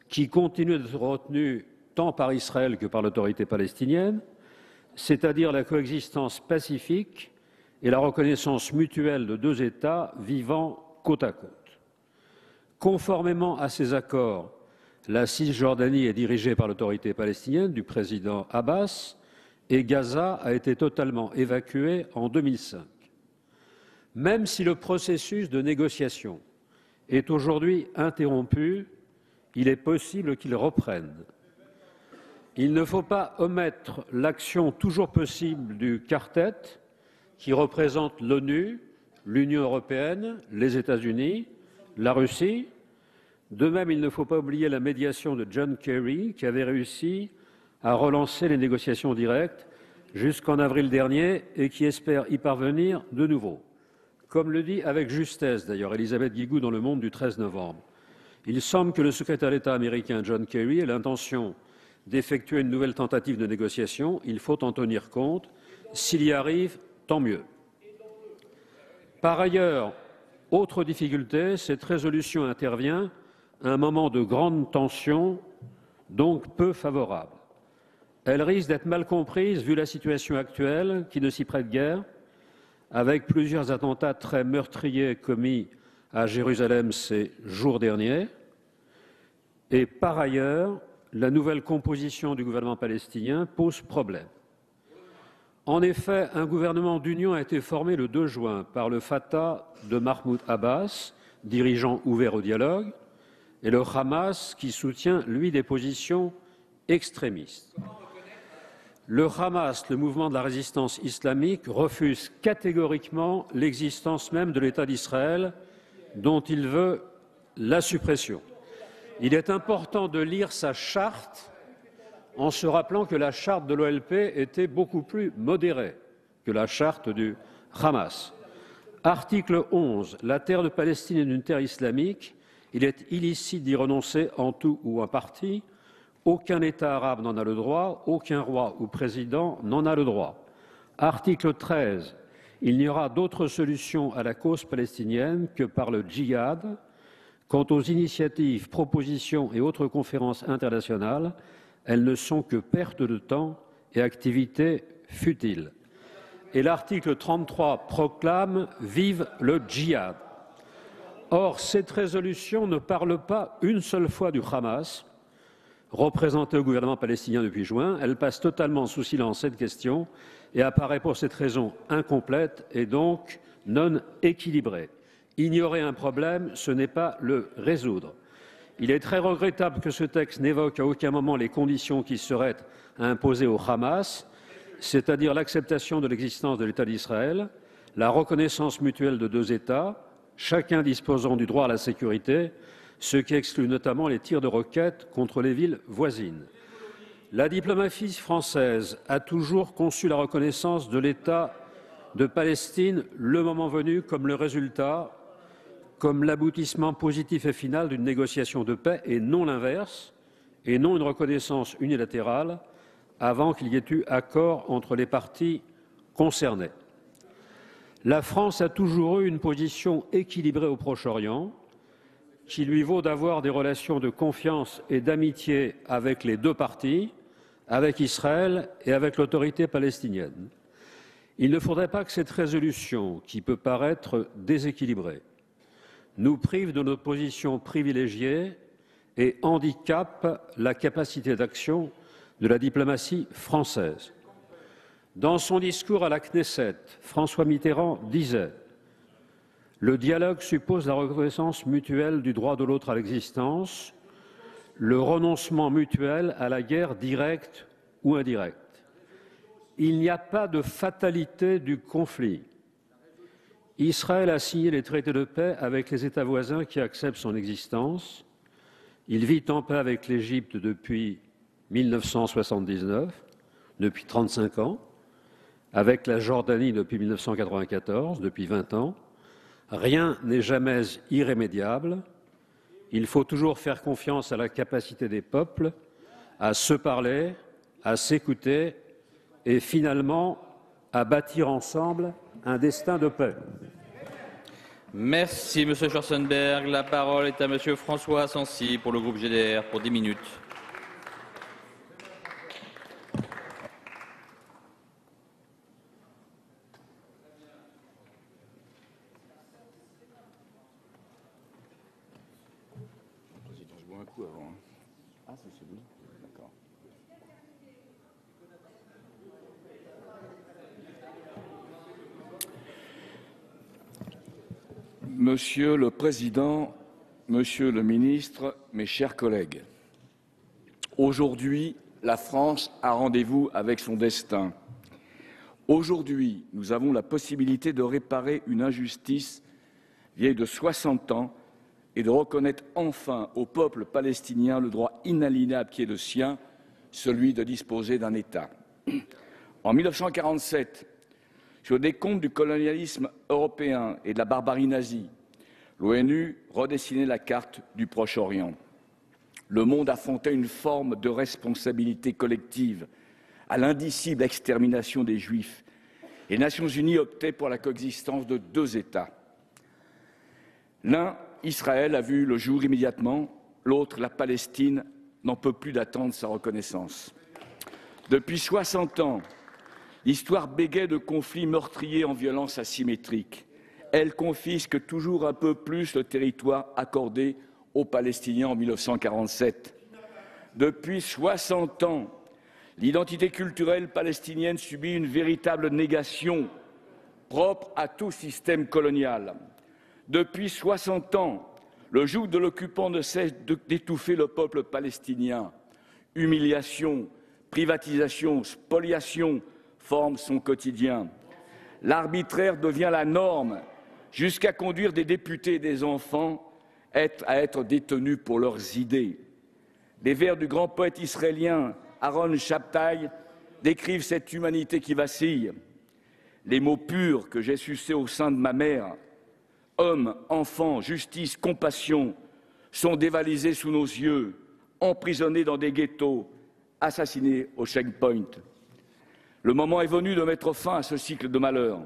qui continuent d'être retenus tant par Israël que par l'autorité palestinienne, c'est-à-dire la coexistence pacifique et la reconnaissance mutuelle de deux États vivant côte à côte. Conformément à ces accords, la Cisjordanie est dirigée par l'autorité palestinienne du président Abbas et Gaza a été totalement évacuée en 2005. Même si le processus de négociation est aujourd'hui interrompu, il est possible qu'il reprenne. Il ne faut pas omettre l'action toujours possible du quartet qui représente l'ONU, l'Union européenne, les États-Unis, la Russie. De même, il ne faut pas oublier la médiation de John Kerry qui avait réussi à relancer les négociations directes jusqu'en avril dernier et qui espère y parvenir de nouveau. Comme le dit avec justesse d'ailleurs Elisabeth Guigou dans Le Monde du 13 novembre, il semble que le secrétaire d'État américain John Kerry ait l'intention d'effectuer une nouvelle tentative de négociation. Il faut en tenir compte. S'il y arrive, tant mieux. Par ailleurs, autre difficulté, cette résolution intervient à un moment de grande tension, donc peu favorable. Elle risque d'être mal comprise vu la situation actuelle qui ne s'y prête guère, avec plusieurs attentats très meurtriers commis à Jérusalem ces jours derniers. Et par ailleurs, la nouvelle composition du gouvernement palestinien pose problème. En effet, un gouvernement d'union a été formé le 2 juin par le Fatah de Mahmoud Abbas, dirigeant ouvert au dialogue, et le Hamas qui soutient, lui, des positions extrémistes. Le Hamas, le mouvement de la résistance islamique, refuse catégoriquement l'existence même de l'État d'Israël, dont il veut la suppression. Il est important de lire sa charte en se rappelant que la charte de l'OLP était beaucoup plus modérée que la charte du Hamas. Article 11. La terre de Palestine est une terre islamique. Il est illicite d'y renoncer en tout ou en partie. Aucun État arabe n'en a le droit, aucun roi ou président n'en a le droit. Article 13. Il n'y aura d'autre solution à la cause palestinienne que par le djihad. Quant aux initiatives, propositions et autres conférences internationales, elles ne sont que perte de temps et activités futiles. Et l'article 33 proclame « Vive le djihad ». Or, cette résolution ne parle pas une seule fois du Hamas, représenté au gouvernement palestinien depuis juin. Elle passe totalement sous silence cette question et apparaît pour cette raison incomplète et donc non équilibrée. Ignorer un problème, ce n'est pas le résoudre. Il est très regrettable que ce texte n'évoque à aucun moment les conditions qui seraient à imposer au Hamas, c'est-à-dire l'acceptation de l'existence de l'État d'Israël, la reconnaissance mutuelle de 2 États, chacun disposant du droit à la sécurité, ce qui exclut notamment les tirs de roquettes contre les villes voisines. La diplomatie française a toujours conçu la reconnaissance de l'État de Palestine, le moment venu, comme le résultat, comme l'aboutissement positif et final d'une négociation de paix et non l'inverse, et non une reconnaissance unilatérale avant qu'il y ait eu accord entre les parties concernées. La France a toujours eu une position équilibrée au Proche-Orient, qui lui vaut d'avoir des relations de confiance et d'amitié avec les 2 parties, avec Israël et avec l'autorité palestinienne. Il ne faudrait pas que cette résolution, qui peut paraître déséquilibrée, nous prive de notre position privilégiée et handicape la capacité d'action de la diplomatie française. Dans son discours à la Knesset, François Mitterrand disait « Le dialogue suppose la reconnaissance mutuelle du droit de l'autre à l'existence, le renoncement mutuel à la guerre directe ou indirecte. Il n'y a pas de fatalité du conflit. Israël a signé les traités de paix avec les États voisins qui acceptent son existence. Il vit en paix avec l'Égypte depuis 1979, depuis 35 ans, avec la Jordanie depuis 1994, depuis 20 ans. Rien n'est jamais irrémédiable. Il faut toujours faire confiance à la capacité des peuples à se parler, à s'écouter et finalement à bâtir ensemble un destin de paix. Merci, M. Schwarzenberg. La parole est à M. François Asensi pour le groupe GDR pour 10 minutes. Je bois un coup avant. Ah, c'est celui. D'accord. Monsieur le Président, Monsieur le Ministre, mes chers collègues, aujourd'hui, la France a rendez-vous avec son destin. Aujourd'hui, nous avons la possibilité de réparer une injustice vieille de 60 ans et de reconnaître enfin au peuple palestinien le droit inaliénable qui est le sien, celui de disposer d'un État. En 1947, sur le décompte du colonialisme européen et de la barbarie nazie, l'ONU redessinait la carte du Proche-Orient. Le monde affrontait une forme de responsabilité collective à l'indicible extermination des Juifs. Et les Nations unies optaient pour la coexistence de 2 États. L'un, Israël, a vu le jour immédiatement, l'autre, la Palestine, n'en peut plus d'attendre sa reconnaissance. Depuis 60 ans, l'histoire bégaie de conflits meurtriers en violence asymétrique. Elle confisque toujours un peu plus le territoire accordé aux Palestiniens en 1947. Depuis 60 ans, l'identité culturelle palestinienne subit une véritable négation propre à tout système colonial. Depuis 60 ans, le joug de l'occupant ne cesse d'étouffer le peuple palestinien. Humiliation, privatisation, spoliation forment son quotidien. L'arbitraire devient la norme, jusqu'à conduire des députés et des enfants à être détenus pour leurs idées. Les vers du grand poète israélien Aaron Shabtai décrivent cette humanité qui vacille. Les mots purs que j'ai sucés au sein de ma mère, hommes, enfants, justice, compassion, sont dévalisés sous nos yeux, emprisonnés dans des ghettos, assassinés au checkpoint. Le moment est venu de mettre fin à ce cycle de malheur.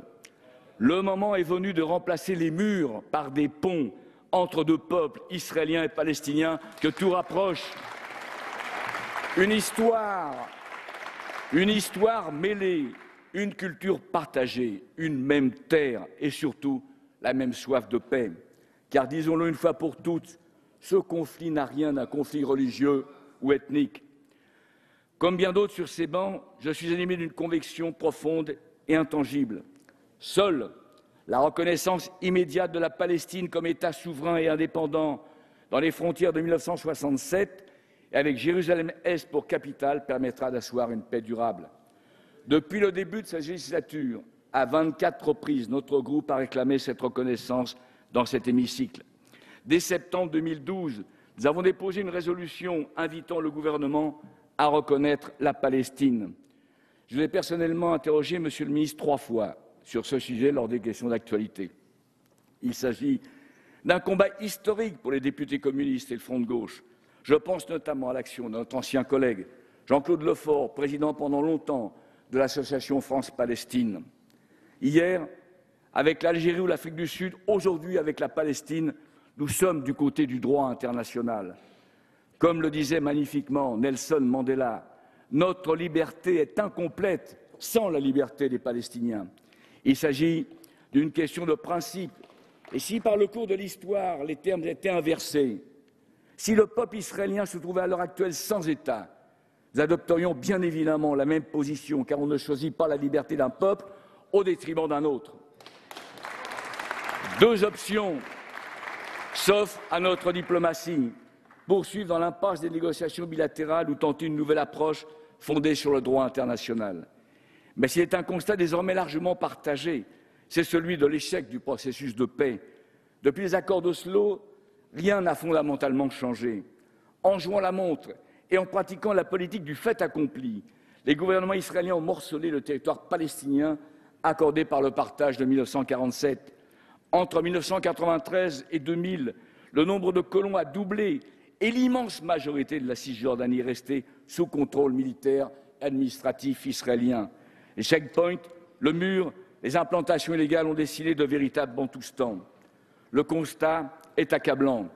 Le moment est venu de remplacer les murs par des ponts entre deux peuples, israéliens et palestiniens, que tout rapproche. Une histoire mêlée, une culture partagée, une même terre et surtout la même soif de paix. Car disons-le une fois pour toutes, ce conflit n'a rien d'un conflit religieux ou ethnique. Comme bien d'autres sur ces bancs, je suis animé d'une conviction profonde et intangible. Seule la reconnaissance immédiate de la Palestine comme État souverain et indépendant dans les frontières de 1967 et avec Jérusalem-Est pour capitale permettra d'asseoir une paix durable. Depuis le début de sa législature, à 24 reprises, notre groupe a réclamé cette reconnaissance dans cet hémicycle. Dès septembre 2012, nous avons déposé une résolution invitant le gouvernement à reconnaître la Palestine. Je vous ai personnellement interrogé, Monsieur le ministre, 3 fois sur ce sujet lors des questions d'actualité. Il s'agit d'un combat historique pour les députés communistes et le Front de gauche. Je pense notamment à l'action de notre ancien collègue Jean-Claude Lefort, président pendant longtemps de l'association France-Palestine. Hier, avec l'Algérie ou l'Afrique du Sud, aujourd'hui avec la Palestine, nous sommes du côté du droit international. Comme le disait magnifiquement Nelson Mandela, notre liberté est incomplète sans la liberté des Palestiniens. Il s'agit d'une question de principe. Et si par le cours de l'histoire les termes étaient inversés, si le peuple israélien se trouvait à l'heure actuelle sans État, nous adopterions bien évidemment la même position, car on ne choisit pas la liberté d'un peuple au détriment d'un autre. 2 options s'offrent à notre diplomatie: poursuivre dans l'impasse des négociations bilatérales ou tenter une nouvelle approche fondée sur le droit international. Mais s'il est un constat désormais largement partagé, c'est celui de l'échec du processus de paix. Depuis les accords d'Oslo, rien n'a fondamentalement changé. En jouant la montre et en pratiquant la politique du fait accompli, les gouvernements israéliens ont morcelé le territoire palestinien accordé par le partage de 1947. Entre 1993 et 2000, le nombre de colons a doublé et l'immense majorité de la Cisjordanie est restée sous contrôle militaire et administratif israélien. Les checkpoints, le mur, les implantations illégales ont décidé de véritables bantoustans. Le constat est accablant.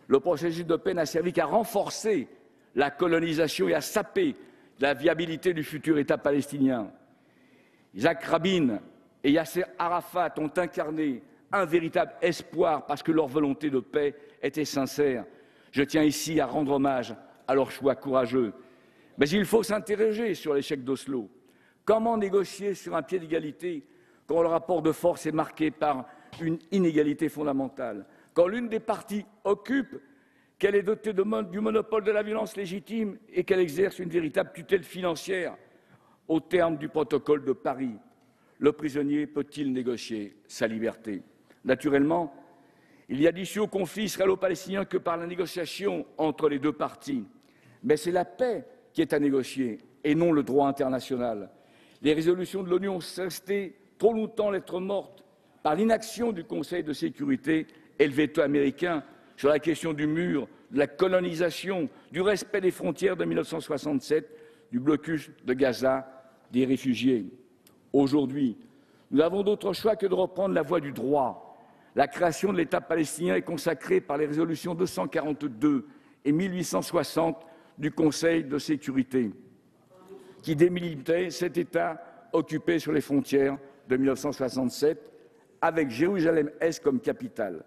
Le processus de paix n'a servi qu'à renforcer la colonisation et à saper la viabilité du futur État palestinien. Isaac Rabin et Yasser Arafat ont incarné un véritable espoir parce que leur volonté de paix était sincère. Je tiens ici à rendre hommage à leur choix courageux. Mais il faut s'interroger sur l'échec d'Oslo. Comment négocier sur un pied d'égalité quand le rapport de force est marqué par une inégalité fondamentale, quand l'une des parties occupe, qu'elle est dotée du monopole de la violence légitime et qu'elle exerce une véritable tutelle financière au terme du protocole de Paris? Le prisonnier peut-il négocier sa liberté? Naturellement, il y a d'issue au conflit israélo-palestinien que par la négociation entre les 2 parties. Mais c'est la paix qui est à négocier et non le droit international. Les résolutions de l'ONU ont resté trop longtemps lettre morte par l'inaction du Conseil de sécurité et le veto américain sur la question du mur, de la colonisation, du respect des frontières de 1967, du blocus de Gaza, des réfugiés. Aujourd'hui, nous n'avons d'autre choix que de reprendre la voie du droit. La création de l'État palestinien est consacrée par les résolutions 242 et 1860 du Conseil de sécurité, qui démilitaient cet État occupé sur les frontières de 1967, avec Jérusalem-Est comme capitale.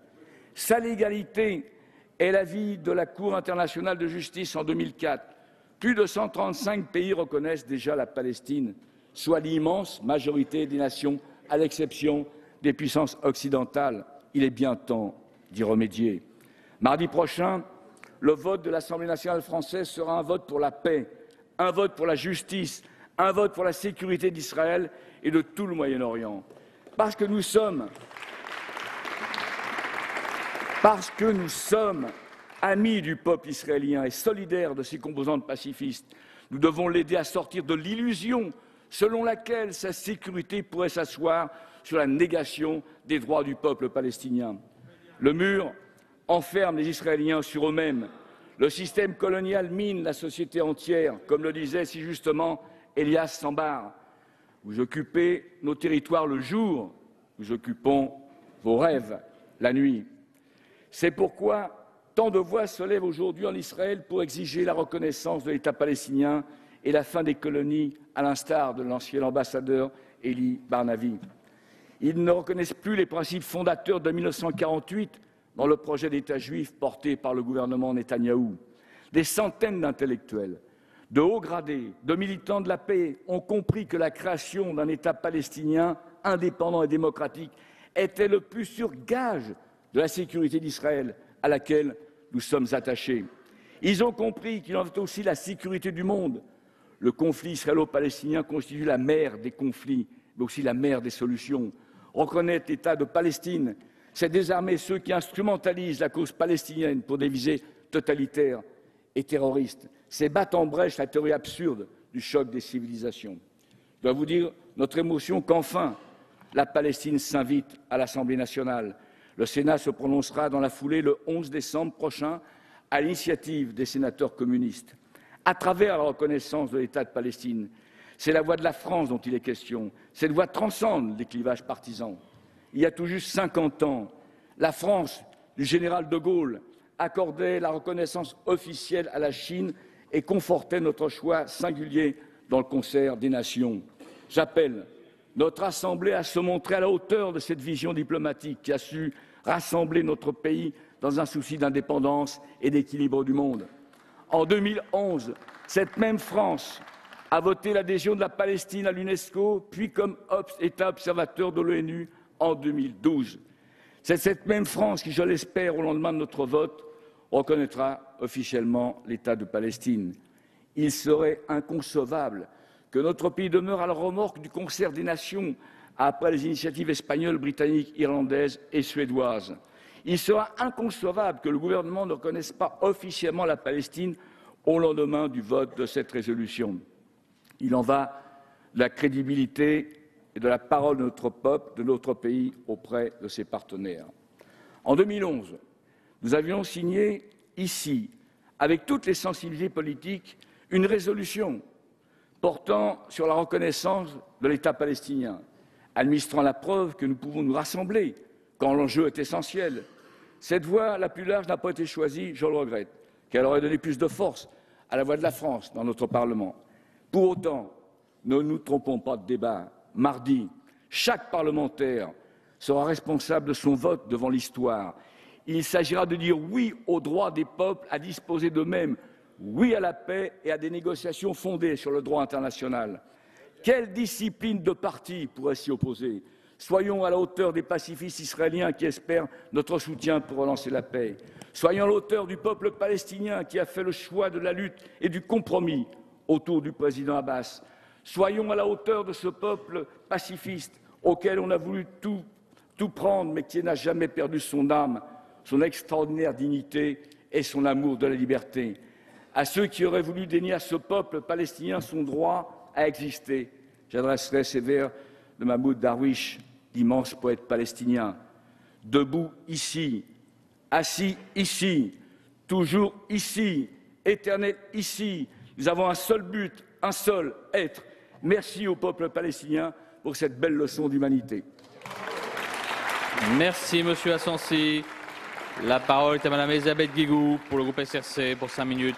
Sa légalité est l'avis de la Cour internationale de justice en 2004 Plus de 135 pays reconnaissent déjà la Palestine, soit l'immense majorité des nations, à l'exception des puissances occidentales. Il est bien temps d'y remédier. Mardi prochain, le vote de l'Assemblée nationale française sera un vote pour la paix, un vote pour la justice, un vote pour la sécurité d'Israël et de tout le Moyen-Orient. Parce que nous sommes amis du peuple israélien et solidaires de ses composantes pacifistes, nous devons l'aider à sortir de l'illusion selon laquelle sa sécurité pourrait s'asseoir sur la négation des droits du peuple palestinien. Le mur enferme les Israéliens sur eux-mêmes. Le système colonial mine la société entière, comme le disait si justement Elias Sambar. Vous occupez nos territoires le jour, nous occupons vos rêves la nuit. C'est pourquoi tant de voix se lèvent aujourd'hui en Israël pour exiger la reconnaissance de l'État palestinien et la fin des colonies, à l'instar de l'ancien ambassadeur Eli Barnavi. Ils ne reconnaissent plus les principes fondateurs de 1948 dans le projet d'État juif porté par le gouvernement Netanyahou. Des centaines d'intellectuels, de hauts gradés, de militants de la paix ont compris que la création d'un État palestinien indépendant et démocratique était le plus sûr gage de la sécurité d'Israël, à laquelle nous sommes attachés. Ils ont compris qu'il en est aussi la sécurité du monde. Le conflit israélo-palestinien constitue la mère des conflits, mais aussi la mère des solutions. Reconnaître l'État de Palestine, c'est désarmer ceux qui instrumentalisent la cause palestinienne pour des visées totalitaires et terroristes. C'est battre en brèche la théorie absurde du choc des civilisations. Je dois vous dire notre émotion qu'enfin la Palestine s'invite à l'Assemblée nationale. Le Sénat se prononcera dans la foulée le 11 décembre prochain à l'initiative des sénateurs communistes. À travers la reconnaissance de l'État de Palestine, c'est la voix de la France dont il est question. Cette voix transcende les clivages partisans. Il y a tout juste 50 ans, la France du général de Gaulle accordait la reconnaissance officielle à la Chine et confortait notre choix singulier dans le concert des nations. J'appelle notre Assemblée à se montrer à la hauteur de cette vision diplomatique qui a su rassembler notre pays dans un souci d'indépendance et d'équilibre du monde. En 2011, cette même France a voté l'adhésion de la Palestine à l'UNESCO, puis comme État observateur de l'ONU en 2012. C'est cette même France qui, je l'espère, au lendemain de notre vote, reconnaîtra officiellement l'État de Palestine. Il serait inconcevable que notre pays demeure à la remorque du concert des nations après les initiatives espagnoles, britanniques, irlandaises et suédoises. Il sera inconcevable que le gouvernement ne reconnaisse pas officiellement la Palestine au lendemain du vote de cette résolution. Il en va de la crédibilité et de la parole de notre peuple, de notre pays auprès de ses partenaires. En 2011, nous avions signé ici, avec toutes les sensibilités politiques, une résolution portant sur la reconnaissance de l'État palestinien, administrant la preuve que nous pouvons nous rassembler quand l'enjeu est essentiel. Cette voie la plus large n'a pas été choisie, je le regrette, car elle aurait donné plus de force à la voix de la France dans notre Parlement. Pour autant, ne nous trompons pas de débat. Mardi, chaque parlementaire sera responsable de son vote devant l'histoire. Il s'agira de dire oui au droit des peuples à disposer d'eux-mêmes, oui à la paix et à des négociations fondées sur le droit international. Quelle discipline de parti pourrait s'y opposer? Soyons à la hauteur des pacifistes israéliens qui espèrent notre soutien pour relancer la paix. Soyons à la hauteur du peuple palestinien qui a fait le choix de la lutte et du compromis autour du président Abbas. Soyons à la hauteur de ce peuple pacifiste auquel on a voulu tout prendre, mais qui n'a jamais perdu son âme, son extraordinaire dignité et son amour de la liberté. À ceux qui auraient voulu dénier à ce peuple palestinien son droit à exister, j'adresserai ces vers de Mahmoud Darwish, l'immense poète palestinien. Debout ici, assis ici, toujours ici, éternel ici, nous avons un seul but, un seul être. Merci au peuple palestinien pour cette belle leçon d'humanité. Merci, Monsieur Assensi. La parole est à Madame Elisabeth Guigou pour le groupe SRC pour 5 minutes.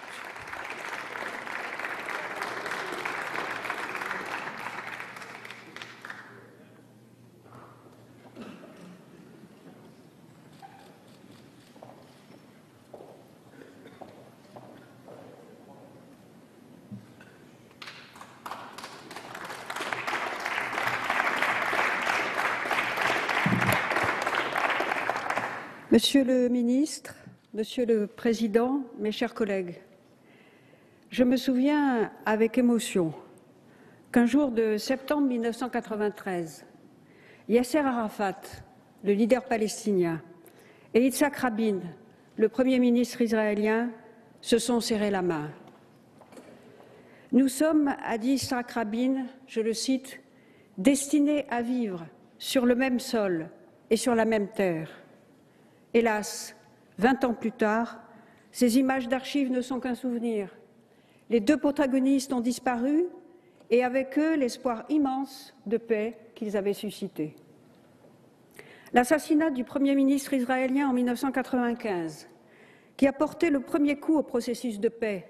Monsieur le ministre, Monsieur le Président, mes chers collègues, je me souviens avec émotion qu'un jour de septembre 1993, Yasser Arafat, le leader palestinien, et Yitzhak Rabin, le Premier ministre israélien, se sont serrés la main. Nous sommes, a dit Yitzhak Rabin, je le cite, « destinés à vivre sur le même sol et sur la même terre ». Hélas, 20 ans plus tard, ces images d'archives ne sont qu'un souvenir. Les deux protagonistes ont disparu et avec eux l'espoir immense de paix qu'ils avaient suscité. L'assassinat du Premier ministre israélien en 1995, qui a porté le premier coup au processus de paix,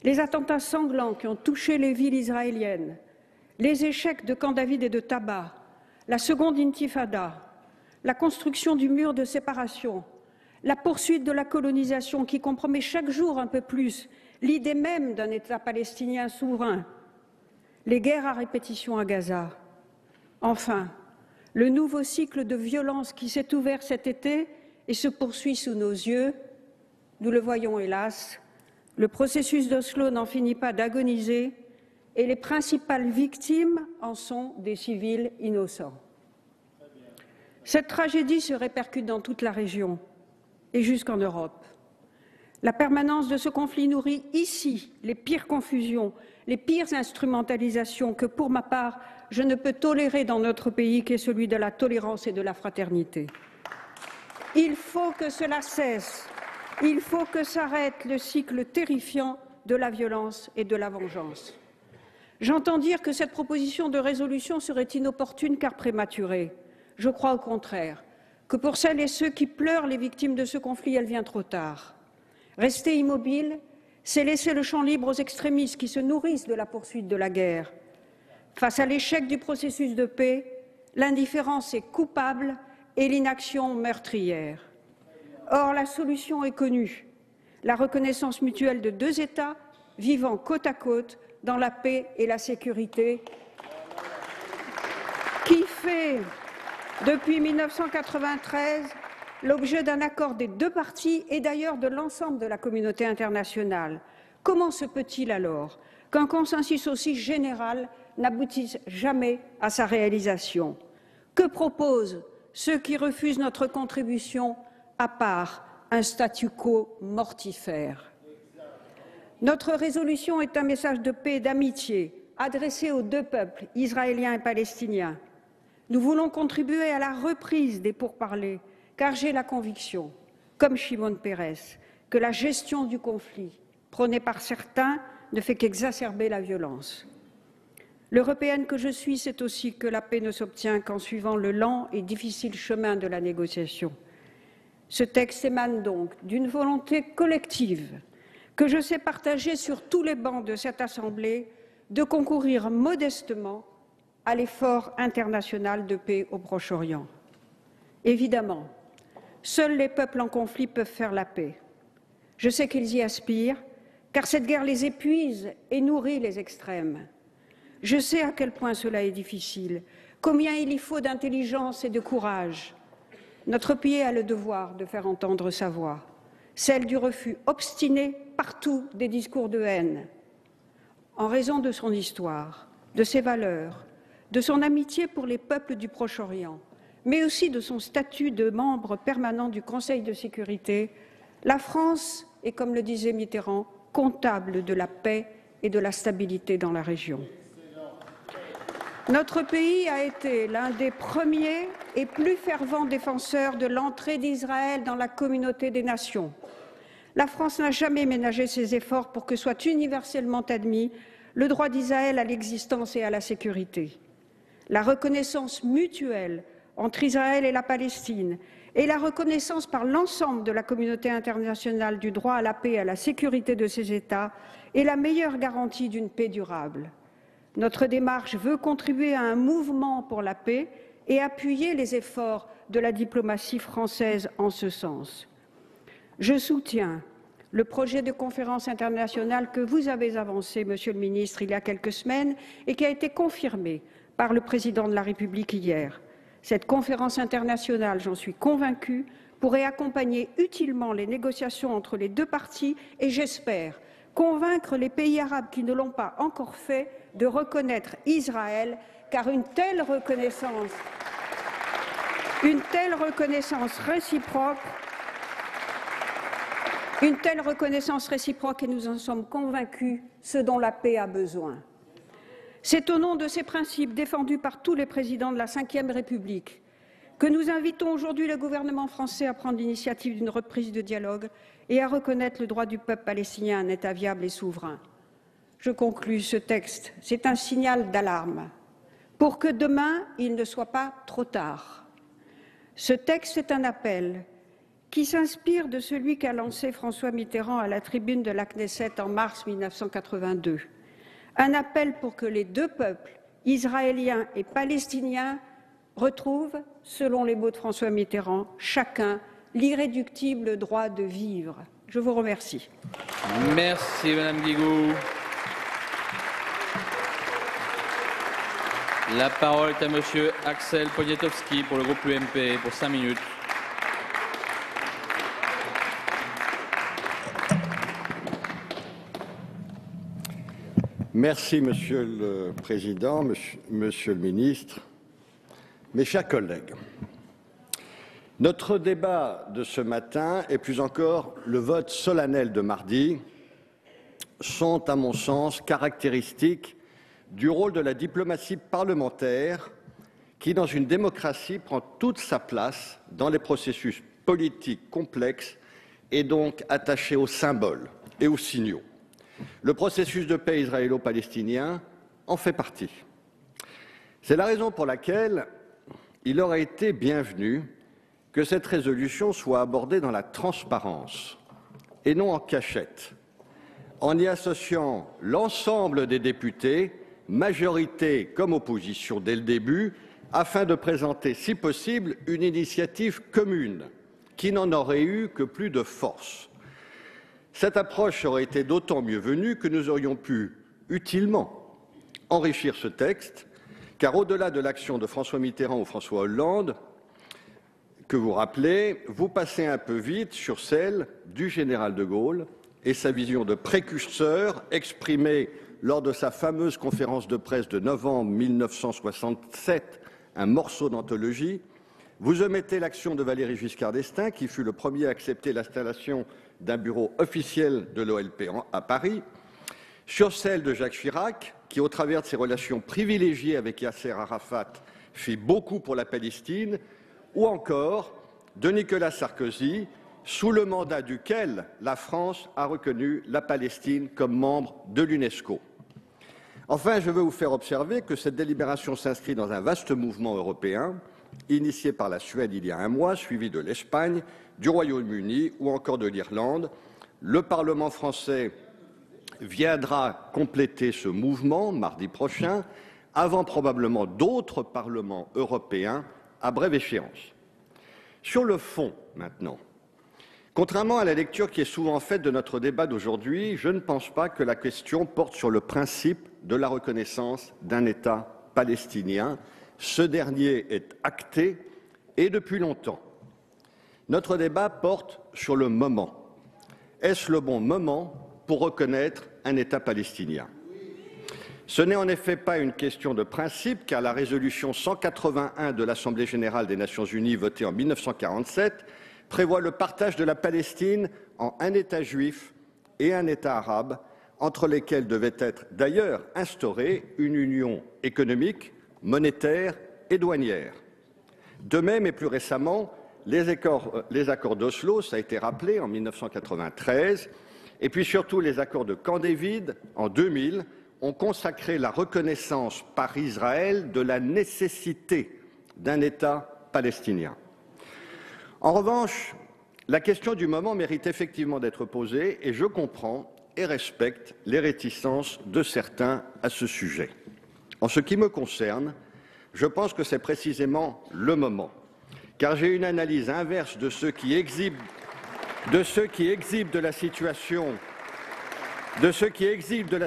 les attentats sanglants qui ont touché les villes israéliennes, les échecs de Camp David et de Taba, la seconde intifada, la construction du mur de séparation, la poursuite de la colonisation qui compromet chaque jour un peu plus l'idée même d'un État palestinien souverain, les guerres à répétition à Gaza. Enfin, le nouveau cycle de violence qui s'est ouvert cet été et se poursuit sous nos yeux, nous le voyons hélas, le processus d'Oslo n'en finit pas d'agoniser et les principales victimes en sont des civils innocents. Cette tragédie se répercute dans toute la région et jusqu'en Europe. La permanence de ce conflit nourrit ici les pires confusions, les pires instrumentalisations que, pour ma part, je ne peux tolérer dans notre pays, qui est celui de la tolérance et de la fraternité. Il faut que cela cesse. Il faut que s'arrête le cycle terrifiant de la violence et de la vengeance. J'entends dire que cette proposition de résolution serait inopportune car prématurée. Je crois au contraire que pour celles et ceux qui pleurent les victimes de ce conflit, elle vient trop tard. Rester immobile, c'est laisser le champ libre aux extrémistes qui se nourrissent de la poursuite de la guerre. Face à l'échec du processus de paix, l'indifférence est coupable et l'inaction meurtrière. Or, la solution est connue, la reconnaissance mutuelle de deux États vivant côte à côte dans la paix et la sécurité, qui fait depuis 1993 l'objet d'un accord des deux parties et d'ailleurs de l'ensemble de la communauté internationale. Comment se peut-il alors qu'un consensus aussi général n'aboutisse jamais à sa réalisation? Que proposent ceux qui refusent notre contribution à part un statu quo mortifère? Notre résolution est un message de paix et d'amitié adressé aux deux peuples, israéliens et palestiniens. Nous voulons contribuer à la reprise des pourparlers, car j'ai la conviction, comme Shimon Peres, que la gestion du conflit, prônée par certains, ne fait qu'exacerber la violence. L'Européenne que je suis sait aussi que la paix ne s'obtient qu'en suivant le lent et difficile chemin de la négociation. Ce texte émane donc d'une volonté collective que je sais partager sur tous les bancs de cette Assemblée de concourir modestement à l'effort international de paix au Proche-Orient. Évidemment, seuls les peuples en conflit peuvent faire la paix. Je sais qu'ils y aspirent, car cette guerre les épuise et nourrit les extrêmes. Je sais à quel point cela est difficile, combien il y faut d'intelligence et de courage. Notre pays a le devoir de faire entendre sa voix, celle du refus obstiné partout des discours de haine. En raison de son histoire, de ses valeurs, de son amitié pour les peuples du Proche-Orient, mais aussi de son statut de membre permanent du Conseil de sécurité, la France est, comme le disait Mitterrand, comptable de la paix et de la stabilité dans la région. Notre pays a été l'un des premiers et plus fervents défenseurs de l'entrée d'Israël dans la communauté des nations. La France n'a jamais ménagé ses efforts pour que soit universellement admis le droit d'Israël à l'existence et à la sécurité. La reconnaissance mutuelle entre Israël et la Palestine et la reconnaissance par l'ensemble de la communauté internationale du droit à la paix et à la sécurité de ces États est la meilleure garantie d'une paix durable. Notre démarche veut contribuer à un mouvement pour la paix et appuyer les efforts de la diplomatie française en ce sens. Je soutiens le projet de conférence internationale que vous avez avancé, Monsieur le Ministre, il y a quelques semaines et qui a été confirmé par le Président de la République hier. Cette conférence internationale, j'en suis convaincue, pourrait accompagner utilement les négociations entre les deux parties et, j'espère, convaincre les pays arabes qui ne l'ont pas encore fait de reconnaître Israël, car une telle reconnaissance réciproque, et nous en sommes convaincus, ce dont la paix a besoin. C'est au nom de ces principes défendus par tous les présidents de la Ve République que nous invitons aujourd'hui le gouvernement français à prendre l'initiative d'une reprise de dialogue et à reconnaître le droit du peuple palestinien à un État viable et souverain. Je conclus, ce texte, c'est un signal d'alarme pour que demain, il ne soit pas trop tard. Ce texte est un appel qui s'inspire de celui qu'a lancé François Mitterrand à la tribune de la Knesset en mars 1982. Un appel pour que les deux peuples, israéliens et palestiniens, retrouvent, selon les mots de François Mitterrand, chacun l'irréductible droit de vivre. Je vous remercie. Merci Madame Guigou. La parole est à Monsieur Axel Poniatowski pour le groupe UMP pour 5 minutes. Merci Monsieur le Président, Monsieur le Ministre, mes chers collègues. Notre débat de ce matin et plus encore le vote solennel de mardi sont, à mon sens, caractéristiques du rôle de la diplomatie parlementaire qui, dans une démocratie, prend toute sa place dans les processus politiques complexes et donc attaché aux symboles et aux signaux. Le processus de paix israélo-palestinien en fait partie. C'est la raison pour laquelle il aurait été bienvenu que cette résolution soit abordée dans la transparence et non en cachette, en y associant l'ensemble des députés, majorité comme opposition dès le début, afin de présenter, si possible, une initiative commune qui n'en aurait eu que plus de force. Cette approche aurait été d'autant mieux venue que nous aurions pu utilement enrichir ce texte, car au-delà de l'action de François Mitterrand ou François Hollande, que vous rappelez, vous passez un peu vite sur celle du général de Gaulle et sa vision de précurseur exprimée lors de sa fameuse conférence de presse de novembre 1967, un morceau d'anthologie. Vous omettez l'action de Valéry Giscard d'Estaing, qui fut le premier à accepter l'installation d'un bureau officiel de l'OLP à Paris, sur celle de Jacques Chirac, qui, au travers de ses relations privilégiées avec Yasser Arafat, fit beaucoup pour la Palestine, ou encore de Nicolas Sarkozy, sous le mandat duquel la France a reconnu la Palestine comme membre de l'UNESCO. Enfin, je veux vous faire observer que cette délibération s'inscrit dans un vaste mouvement européen, initié par la Suède il y a un mois, suivi de l'Espagne, du Royaume-Uni ou encore de l'Irlande. Le Parlement français viendra compléter ce mouvement mardi prochain, avant probablement d'autres parlements européens à brève échéance. Sur le fond, maintenant, contrairement à la lecture qui est souvent faite de notre débat d'aujourd'hui, je ne pense pas que la question porte sur le principe de la reconnaissance d'un État palestinien. Ce dernier est acté et depuis longtemps. Notre débat porte sur le moment. Est-ce le bon moment pour reconnaître un État palestinien? Ce n'est en effet pas une question de principe, car la résolution 181 de l'Assemblée générale des Nations unies, votée en 1947, prévoit le partage de la Palestine en un État juif et un État arabe, entre lesquels devait être d'ailleurs instaurée une union économique, monétaire et douanière. De même, et plus récemment, les accords d'Oslo, ça a été rappelé, en 1993, et puis surtout les accords de Camp David, en 2000, ont consacré la reconnaissance par Israël de la nécessité d'un État palestinien. En revanche, la question du moment mérite effectivement d'être posée et je comprends et respecte les réticences de certains à ce sujet. En ce qui me concerne, je pense que c'est précisément le moment, car j'ai une analyse inverse de ceux qui exhibent de la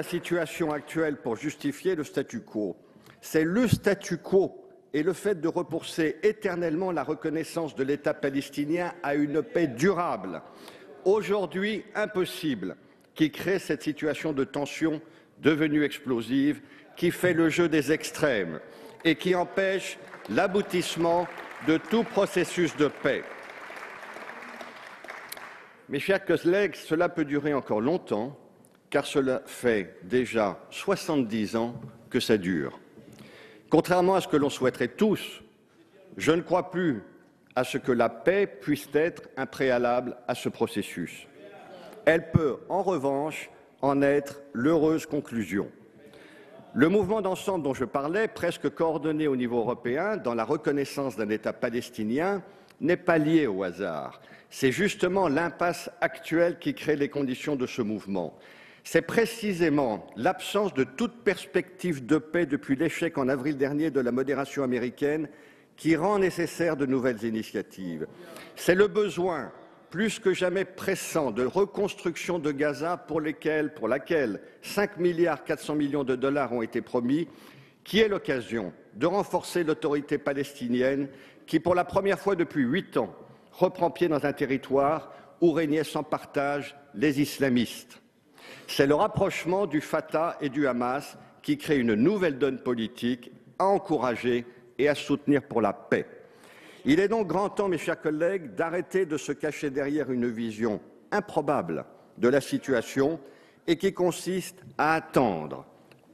situation actuelle pour justifier le statu quo. C'est le statu quo est le fait de repousser éternellement la reconnaissance de l'État palestinien à une paix durable, aujourd'hui impossible, qui crée cette situation de tension devenue explosive, qui fait le jeu des extrêmes et qui empêche l'aboutissement de tout processus de paix. Mes chers collègues, cela peut durer encore longtemps, car cela fait déjà 70 ans que ça dure. Contrairement à ce que l'on souhaiterait tous, je ne crois plus à ce que la paix puisse être un préalable à ce processus. Elle peut, en revanche, en être l'heureuse conclusion. Le mouvement d'ensemble dont je parlais, presque coordonné au niveau européen, dans la reconnaissance d'un État palestinien, n'est pas lié au hasard. C'est justement l'impasse actuelle qui crée les conditions de ce mouvement. C'est précisément l'absence de toute perspective de paix depuis l'échec en avril dernier de la modération américaine qui rend nécessaire de nouvelles initiatives. C'est le besoin, plus que jamais pressant, de reconstruction de Gaza pour laquelle 5,4 milliards de dollars ont été promis, qui est l'occasion de renforcer l'autorité palestinienne qui, pour la première fois depuis 8 ans, reprend pied dans un territoire où régnaient sans partage les islamistes. C'est le rapprochement du Fatah et du Hamas qui crée une nouvelle donne politique à encourager et à soutenir pour la paix. Il est donc grand temps, mes chers collègues, d'arrêter de se cacher derrière une vision improbable de la situation et qui consiste à attendre,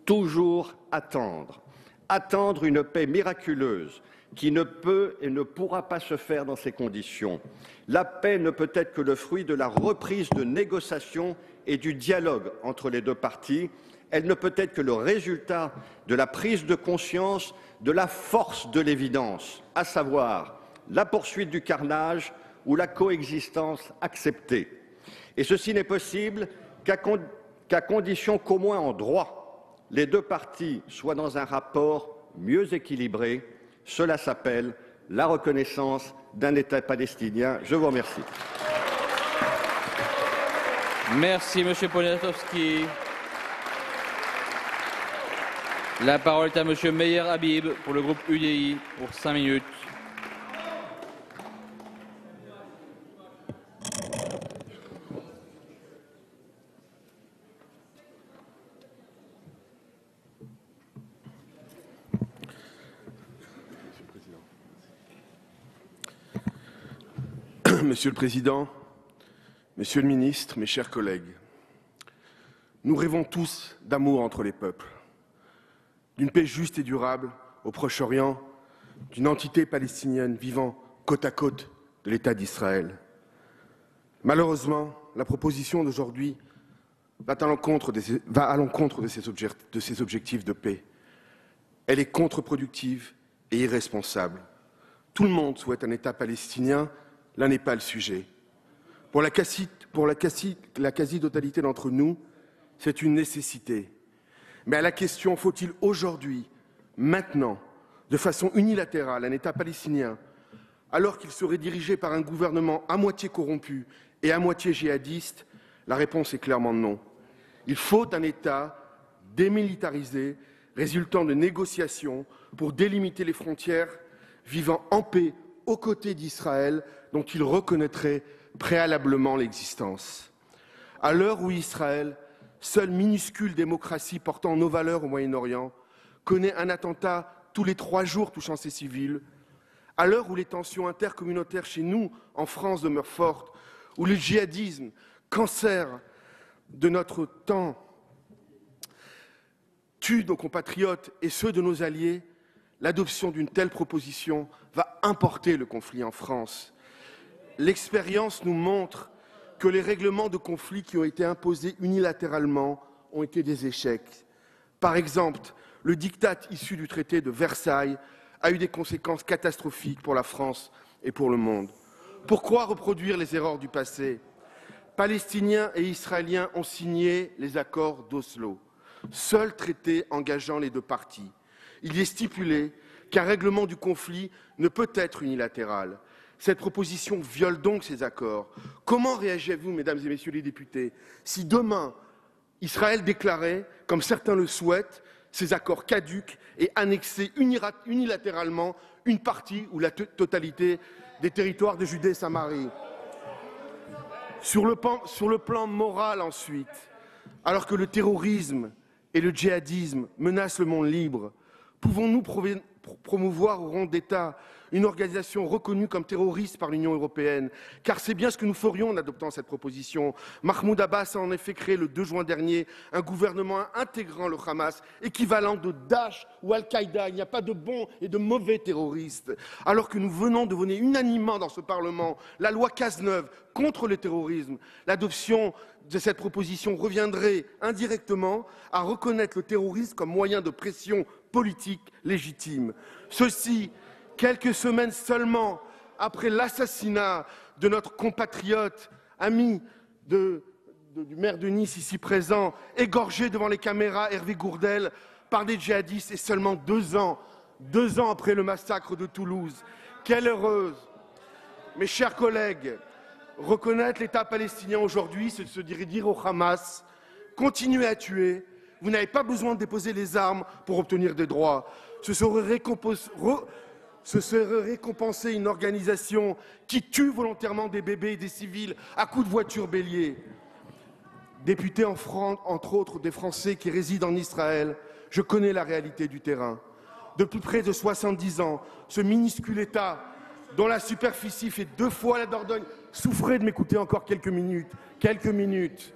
toujours attendre, attendre une paix miraculeuse qui ne peut et ne pourra pas se faire dans ces conditions. La paix ne peut être que le fruit de la reprise de négociations et du dialogue entre les deux parties. Elle ne peut être que le résultat de la prise de conscience de la force de l'évidence, à savoir la poursuite du carnage ou la coexistence acceptée. Et ceci n'est possible qu'à condition qu'au moins en droit, les deux parties soient dans un rapport mieux équilibré. Cela s'appelle la reconnaissance d'un État palestinien. Je vous remercie. Merci, Monsieur Poniatowski. La parole est à Monsieur Meyer Habib pour le groupe UDI pour 5 minutes. Monsieur le Président, Monsieur le Ministre, mes chers collègues, nous rêvons tous d'amour entre les peuples, d'une paix juste et durable au Proche-Orient, d'une entité palestinienne vivant côte à côte de l'État d'Israël. Malheureusement, la proposition d'aujourd'hui va à l'encontre de ces objectifs de paix. Elle est contre-productive et irresponsable. Tout le monde souhaite un État palestinien. Là n'est pas le sujet. Pour la quasi-totalité d'entre nous, c'est une nécessité. Mais à la question, faut-il aujourd'hui, maintenant, de façon unilatérale, un État palestinien, alors qu'il serait dirigé par un gouvernement à moitié corrompu et à moitié djihadiste? La réponse est clairement non. Il faut un État démilitarisé, résultant de négociations pour délimiter les frontières, vivant en paix aux côtés d'Israël, dont il reconnaîtrait préalablement l'existence. À l'heure où Israël, seule minuscule démocratie portant nos valeurs au Moyen-Orient, connaît un attentat tous les 3 jours touchant ses civils, à l'heure où les tensions intercommunautaires chez nous, en France, demeurent fortes, où le djihadisme, cancer de notre temps, tue nos compatriotes et ceux de nos alliés, l'adoption d'une telle proposition va importer le conflit en France. L'expérience nous montre que les règlements de conflits qui ont été imposés unilatéralement ont été des échecs. Par exemple, le diktat issu du traité de Versailles a eu des conséquences catastrophiques pour la France et pour le monde. Pourquoi reproduire les erreurs du passé? Palestiniens et Israéliens ont signé les accords d'Oslo, seul traité engageant les deux parties. Il y est stipulé qu'un règlement du conflit ne peut être unilatéral. Cette proposition viole donc ces accords. Comment réagissez-vous, mesdames et messieurs les députés, si demain, Israël déclarait, comme certains le souhaitent, ces accords caducs et annexer unilatéralement une partie ou la totalité des territoires de Judée et Samarie. Sur le plan moral ensuite, alors que le terrorisme et le djihadisme menacent le monde libre, pouvons-nous promouvoir au rang d'État une organisation reconnue comme terroriste par l'Union européenne? Car c'est bien ce que nous ferions en adoptant cette proposition. Mahmoud Abbas a en effet créé le 2 juin dernier un gouvernement intégrant le Hamas, équivalent de Daesh ou Al-Qaïda. Il n'y a pas de bons et de mauvais terroristes. Alors que nous venons de voter unanimement dans ce Parlement la loi Cazeneuve contre le terrorisme, l'adoption de cette proposition reviendrait indirectement à reconnaître le terrorisme comme moyen de pression politique légitime. Ceci, quelques semaines seulement après l'assassinat de notre compatriote, ami du maire de Nice ici présent, égorgé devant les caméras, Hervé Gourdel, par des djihadistes, et seulement 2 ans après le massacre de Toulouse. Quelle heureuse! Mes chers collègues, reconnaître l'État palestinien aujourd'hui, c'est se dire au Hamas, continuez à tuer, vous n'avez pas besoin de déposer les armes pour obtenir des droits. Ce serait récompenser une organisation qui tue volontairement des bébés et des civils à coups de voiture bélier. Député en France, entre autres des Français qui résident en Israël, je connais la réalité du terrain. Depuis près de 70 ans, ce minuscule État, dont la superficie fait 2 fois la Dordogne, souffrez de m'écouter encore quelques minutes.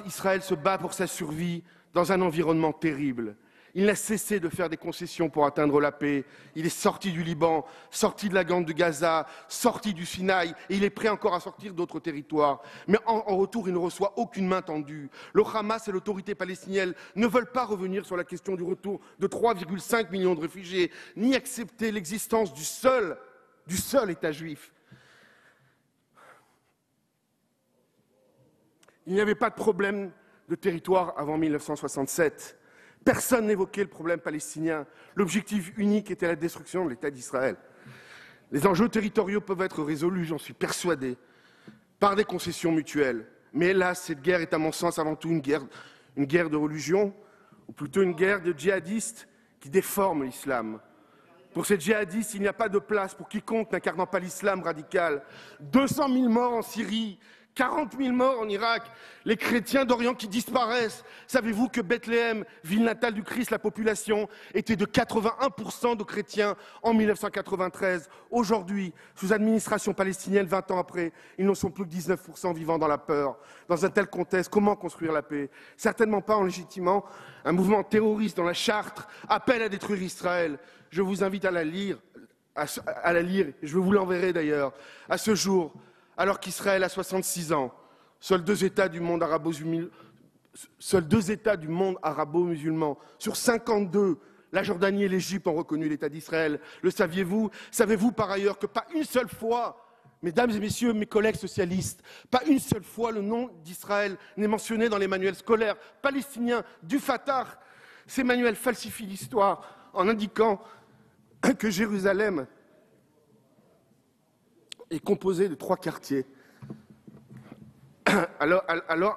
Israël se bat pour sa survie dans un environnement terrible. Il n'a cessé de faire des concessions pour atteindre la paix. Il est sorti du Liban, sorti de la bande de Gaza, sorti du Sinaï, et il est prêt encore à sortir d'autres territoires. Mais en retour, il ne reçoit aucune main tendue. Le Hamas et l'autorité palestinienne ne veulent pas revenir sur la question du retour de 3,5 millions de réfugiés, ni accepter l'existence du seul État juif. Il n'y avait pas de problème de territoire avant 1967. Personne n'évoquait le problème palestinien. L'objectif unique était la destruction de l'État d'Israël. Les enjeux territoriaux peuvent être résolus, j'en suis persuadé, par des concessions mutuelles. Mais hélas, cette guerre est à mon sens avant tout une guerre de religion, ou plutôt une guerre de djihadistes qui déforment l'islam. Pour ces djihadistes, il n'y a pas de place pour quiconque n'incarnant pas l'islam radical. 200 000 morts en Syrie, 40 000 morts en Irak, les chrétiens d'Orient qui disparaissent. Savez-vous que Bethléem, ville natale du Christ, la population était de 81% de chrétiens en 1993. Aujourd'hui, sous administration palestinienne, 20 ans après, ils n'en sont plus que 19% vivant dans la peur. Dans un tel contexte, comment construire la paix? Certainement pas en légitimant un mouvement terroriste dont la charte appelle à détruire Israël. Je vous invite à la lire, je vous l'enverrai d'ailleurs. À ce jour, alors qu'Israël a 66 ans, seuls 2 États du monde arabo-musulman sur 52, la Jordanie et l'Égypte, ont reconnu l'État d'Israël. Le saviez-vous? Savez-vous par ailleurs que pas une seule fois, mesdames et messieurs, mes collègues socialistes, pas une seule fois le nom d'Israël n'est mentionné dans les manuels scolaires palestiniens du Fatah? Ces manuels falsifient l'histoire en indiquant que Jérusalem est composé de 3 quartiers,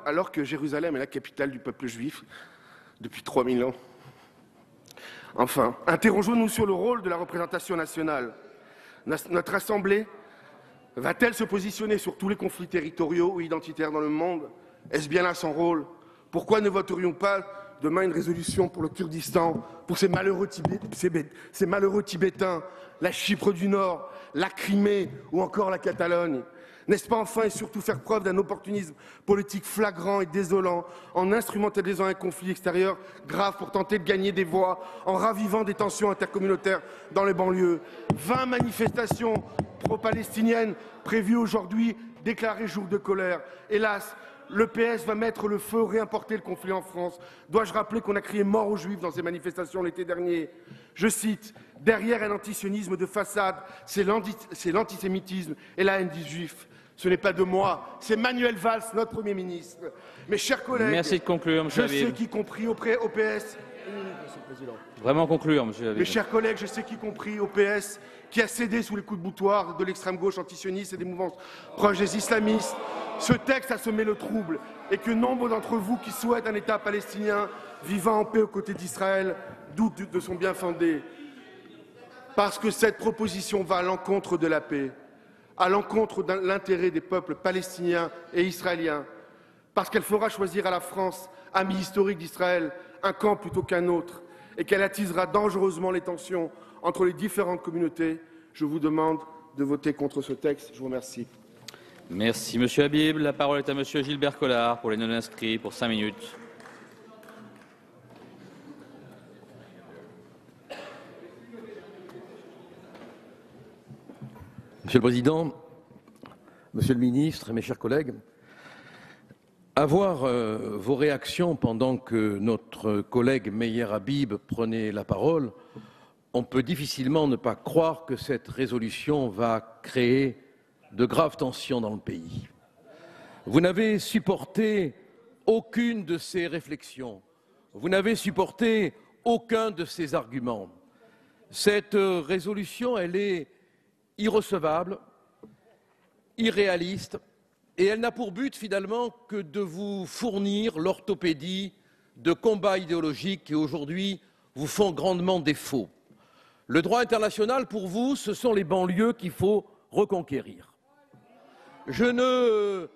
alors que Jérusalem est la capitale du peuple juif depuis 3000 ans. Enfin, interrogeons-nous sur le rôle de la représentation nationale. Notre Assemblée va-t-elle se positionner sur tous les conflits territoriaux ou identitaires dans le monde? Est-ce bien là son rôle? Pourquoi ne voterions pas demain une résolution pour le Kurdistan, pour ces malheureux Tibétains, la Chypre du Nord, la Crimée ou encore la Catalogne? N'est-ce pas enfin et surtout faire preuve d'un opportunisme politique flagrant et désolant en instrumentalisant un conflit extérieur grave pour tenter de gagner des voix, en ravivant des tensions intercommunautaires dans les banlieues? 20 manifestations pro-palestiniennes prévues aujourd'hui, déclarées jour de colère. Hélas, le PS va mettre le feu, réimporter le conflit en France. Dois-je rappeler qu'on a crié mort aux Juifs dans ces manifestations l'été dernier? Je cite, derrière un antisionisme de façade, c'est l'antisémitisme et la haine des Juifs. Ce n'est pas de moi, c'est Manuel Valls, notre Premier ministre. Mes chers collègues, merci de conclure, je sais qu'y compris au PS, Vraiment conclure, monsieur Habib. Mes chers collègues, je sais qu'y compris au PS, qui a cédé sous les coups de boutoir de l'extrême gauche antisioniste et des mouvances proches des islamistes, ce texte a semé le trouble et que nombre d'entre vous qui souhaitent un État palestinien vivant en paix aux côtés d'Israël doutent de son bien fondé. Parce que cette proposition va à l'encontre de la paix, à l'encontre de l'intérêt des peuples palestiniens et israéliens, parce qu'elle fera choisir à la France, ami historique d'Israël, un camp plutôt qu'un autre, et qu'elle attisera dangereusement les tensions entre les différentes communautés. Je vous demande de voter contre ce texte. Je vous remercie. Merci, monsieur Habib. La parole est à monsieur Gilbert Collard pour les non-inscrits pour 5 minutes. Monsieur le Président, Monsieur le Ministre, mes chers collègues, avoir vos réactions pendant que notre collègue Meyer Habib prenait la parole, on peut difficilement ne pas croire que cette résolution va créer de graves tensions dans le pays. Vous n'avez supporté aucune de ces réflexions, vous n'avez supporté aucun de ces arguments. Cette résolution, elle est irrecevable, irréaliste, et elle n'a pour but finalement que de vous fournir l'orthopédie de combats idéologiques qui aujourd'hui vous font grandement défaut. Le droit international, pour vous, ce sont les banlieues qu'il faut reconquérir. Je ne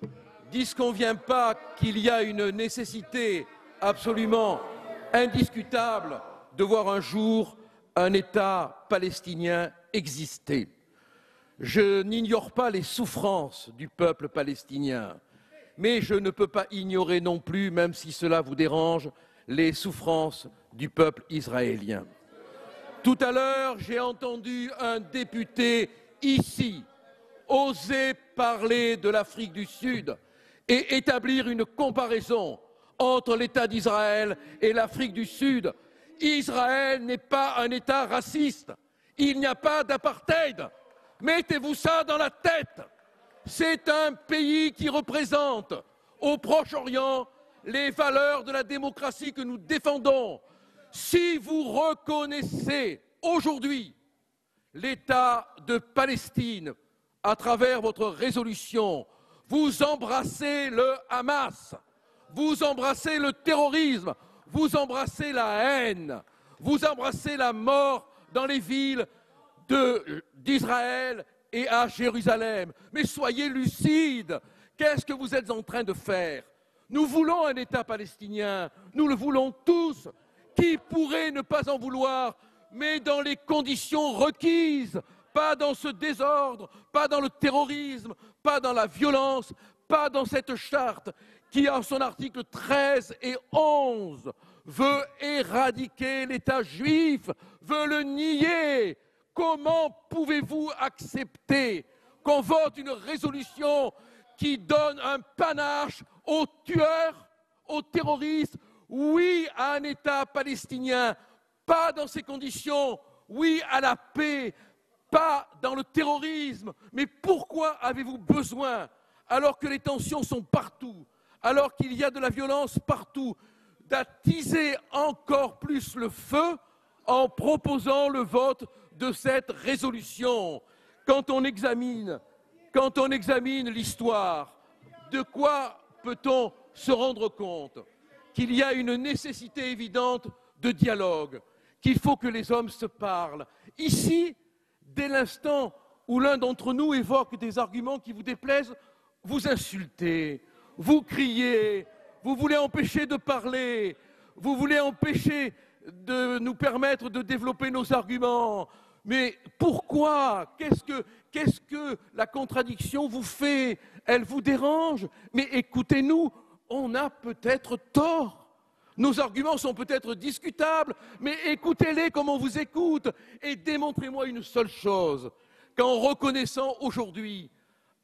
disconviens pas qu'il y a une nécessité absolument indiscutable de voir un jour un État palestinien exister. Je n'ignore pas les souffrances du peuple palestinien, mais je ne peux pas ignorer non plus, même si cela vous dérange, les souffrances du peuple israélien. Tout à l'heure, j'ai entendu un député ici oser parler de l'Afrique du Sud et établir une comparaison entre l'État d'Israël et l'Afrique du Sud. Israël n'est pas un État raciste. Il n'y a pas d'apartheid. Mettez-vous ça dans la tête. C'est un pays qui représente au Proche-Orient les valeurs de la démocratie que nous défendons. Si vous reconnaissez aujourd'hui l'État de Palestine à travers votre résolution, vous embrassez le Hamas, vous embrassez le terrorisme, vous embrassez la haine, vous embrassez la mort dans les villes d'Israël et à Jérusalem. Mais soyez lucides, qu'est-ce que vous êtes en train de faire? Nous voulons un État palestinien, nous le voulons tous. Qui pourrait ne pas en vouloir, mais dans les conditions requises, pas dans ce désordre, pas dans le terrorisme, pas dans la violence, pas dans cette charte qui, en son article 13 et 11, veut éradiquer l'État juif, veut le nier. Comment pouvez-vous accepter qu'on vote une résolution qui donne un panache aux tueurs, aux terroristes? Oui à un État palestinien, pas dans ces conditions. Oui à la paix, pas dans le terrorisme. Mais pourquoi avez-vous besoin, alors que les tensions sont partout, alors qu'il y a de la violence partout, d'attiser encore plus le feu en proposant le vote de cette résolution? Quand on examine l'histoire, de quoi peut-on se rendre compte? Qu'il y a une nécessité évidente de dialogue, qu'il faut que les hommes se parlent. Ici, dès l'instant où l'un d'entre nous évoque des arguments qui vous déplaisent, vous insultez, vous criez, vous voulez empêcher de parler, vous voulez empêcher de nous permettre de développer nos arguments. Mais pourquoi? Qu'est-ce que la contradiction vous fait? Elle vous dérange? Mais écoutez-nous, on a peut-être tort. Nos arguments sont peut-être discutables, mais écoutez-les comme on vous écoute et démontrez-moi une seule chose, qu'en reconnaissant aujourd'hui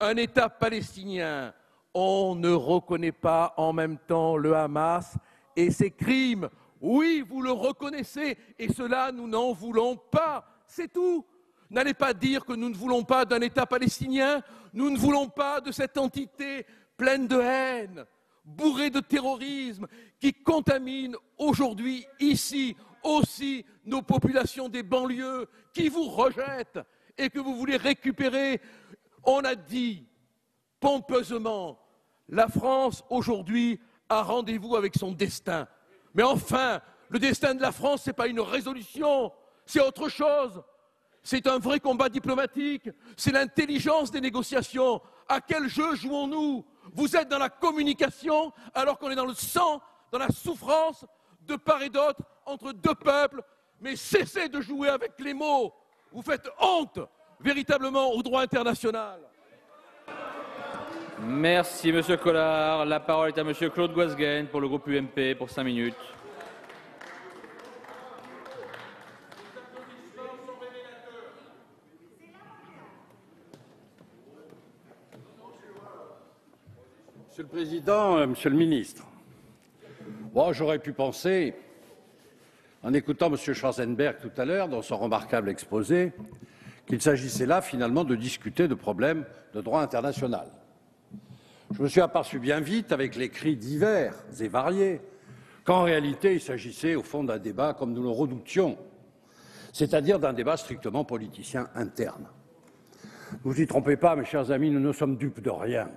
un État palestinien, on ne reconnaît pas en même temps le Hamas et ses crimes. Oui, vous le reconnaissez et cela, nous n'en voulons pas. C'est tout. N'allez pas dire que nous ne voulons pas d'un État palestinien, nous ne voulons pas de cette entité pleine de haine. bourré de terrorisme, qui contamine aujourd'hui, ici, aussi, nos populations des banlieues, qui vous rejettent et que vous voulez récupérer. On a dit pompeusement, la France aujourd'hui a rendez-vous avec son destin. Mais enfin, le destin de la France, ce n'est pas une résolution, c'est autre chose. C'est un vrai combat diplomatique, c'est l'intelligence des négociations. À quel jeu jouons-nous? Vous êtes dans la communication alors qu'on est dans le sang, dans la souffrance de part et d'autre entre deux peuples. Mais cessez de jouer avec les mots. Vous faites honte véritablement au droit international. Merci, Monsieur Collard. La parole est à Monsieur Claude Guasguen pour le groupe UMP pour 5 minutes. Monsieur le Président, Monsieur le Ministre, bon, j'aurais pu penser, en écoutant M. Schwarzenberg tout à l'heure dans son remarquable exposé, qu'il s'agissait là finalement de discuter de problèmes de droit international. Je me suis aperçu bien vite, avec les cris divers et variés, qu'en réalité il s'agissait au fond d'un débat comme nous le redoutions, c'est-à-dire d'un débat strictement politicien interne. Ne vous y trompez pas, mes chers amis, nous ne sommes dupes de rien.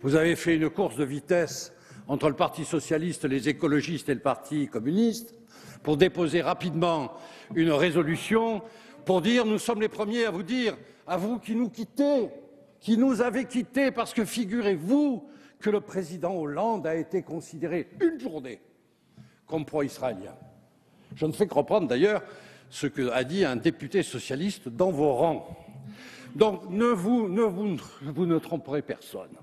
Vous avez fait une course de vitesse entre le Parti socialiste, les écologistes et le Parti communiste pour déposer rapidement une résolution pour dire nous sommes les premiers à vous dire, à vous qui nous quittez, qui nous avez quittés, parce que figurez-vous que le président Hollande a été considéré une journée comme pro-israélien. Je ne fais que reprendre d'ailleurs ce qu'a dit un député socialiste dans vos rangs. Donc vous ne tromperez personne.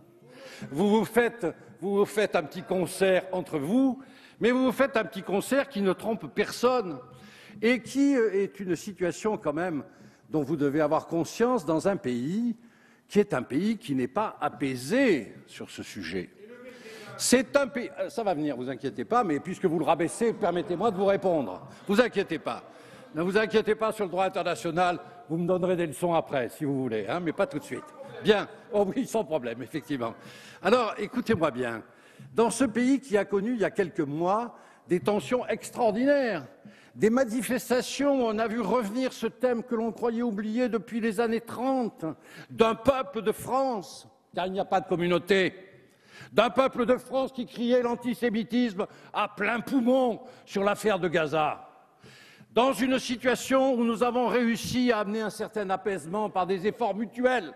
Vous vous faites un petit concert entre vous, mais vous vous faites un petit concert qui ne trompe personne et qui est une situation quand même dont vous devez avoir conscience dans un pays qui est un pays qui n'est pas apaisé sur ce sujet. C'est un pays... Ça va venir, vous inquiétez pas, mais puisque vous le rabaissez, permettez-moi de vous répondre. Vous inquiétez pas. Ne vous inquiétez pas sur le droit international, vous me donnerez des leçons après, si vous voulez, hein, mais pas tout de suite. Bien, oh oui, sans problème, effectivement. Alors, écoutez-moi bien. Dans ce pays qui a connu, il y a quelques mois, des tensions extraordinaires, des manifestations où on a vu revenir ce thème que l'on croyait oublié depuis les années 30, d'un peuple de France, car il n'y a pas de communauté, d'un peuple de France qui criait l'antisémitisme à plein poumon sur l'affaire de Gaza. Dans une situation où nous avons réussi à amener un certain apaisement par des efforts mutuels.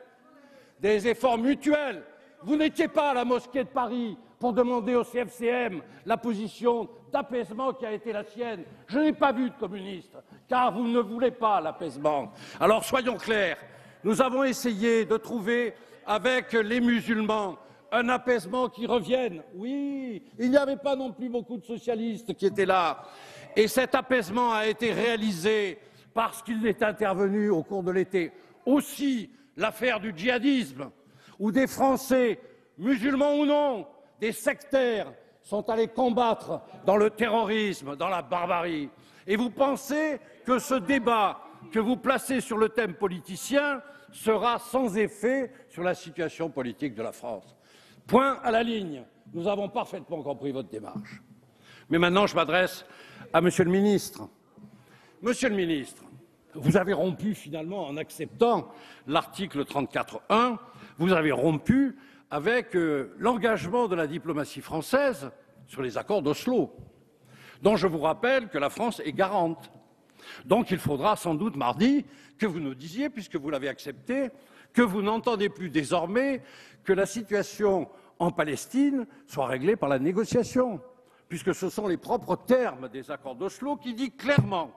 Des efforts mutuels. Vous n'étiez pas à la mosquée de Paris pour demander au CFCM la position d'apaisement qui a été la sienne. Je n'ai pas vu de communiste, car vous ne voulez pas l'apaisement. Alors soyons clairs, nous avons essayé de trouver avec les musulmans un apaisement qui revienne. Oui, il n'y avait pas non plus beaucoup de socialistes qui étaient là. Et cet apaisement a été réalisé parce qu'il est intervenu au cours de l'été. Aussi, l'affaire du djihadisme, où des Français, musulmans ou non, des sectaires, sont allés combattre dans le terrorisme, dans la barbarie. Et vous pensez que ce débat que vous placez sur le thème politicien sera sans effet sur la situation politique de la France. Point à la ligne. Nous avons parfaitement compris votre démarche. Mais maintenant, je m'adresse à Monsieur le ministre. Monsieur le ministre, vous avez rompu finalement en acceptant l'article 34.1, vous avez rompu avec l'engagement de la diplomatie française sur les accords d'Oslo, dont je vous rappelle que la France est garante. Donc il faudra sans doute mardi que vous nous disiez, puisque vous l'avez accepté, que vous n'entendez plus désormais que la situation en Palestine soit réglée par la négociation, puisque ce sont les propres termes des accords d'Oslo qui disent clairement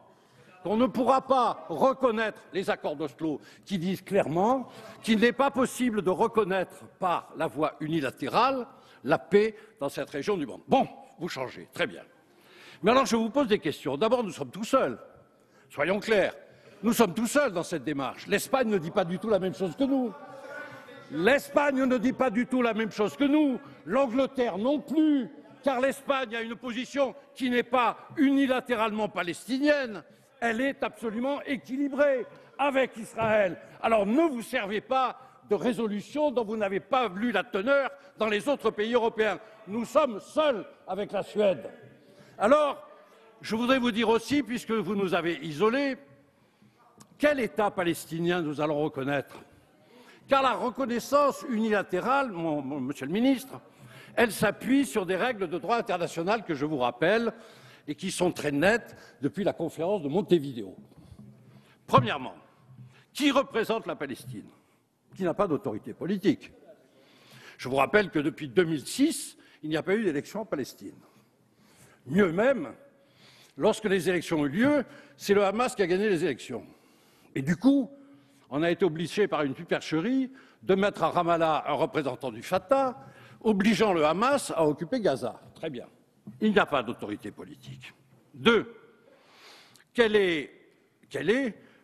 qu'on ne pourra pas reconnaître les accords d'Oslo, qui disent clairement qu'il n'est pas possible de reconnaître par la voie unilatérale la paix dans cette région du monde. Bon, vous changez, très bien. Mais alors je vous pose des questions. D'abord, nous sommes tout seuls. Soyons clairs. Nous sommes tout seuls dans cette démarche. L'Espagne ne dit pas du tout la même chose que nous. L'Espagne ne dit pas du tout la même chose que nous. L'Angleterre non plus, car l'Espagne a une position qui n'est pas unilatéralement palestinienne. Elle est absolument équilibrée avec Israël. Alors ne vous servez pas de résolution dont vous n'avez pas lu la teneur dans les autres pays européens. Nous sommes seuls avec la Suède. Alors, je voudrais vous dire aussi, puisque vous nous avez isolés, quel État palestinien nous allons reconnaître? Car la reconnaissance unilatérale, monsieur le ministre, elle s'appuie sur des règles de droit international que je vous rappelle et qui sont très nettes depuis la conférence de Montevideo. Premièrement, qui représente la Palestine? Qui n'a pas d'autorité politique. Je vous rappelle que depuis 2006, il n'y a pas eu d'élection en Palestine. Mieux même, lorsque les élections ont eu lieu, c'est le Hamas qui a gagné les élections. Et du coup, on a été obligé par une supercherie de mettre à Ramallah un représentant du Fatah, obligeant le Hamas à occuper Gaza. Très bien. Il n'y a pas d'autorité politique. 2. Quel est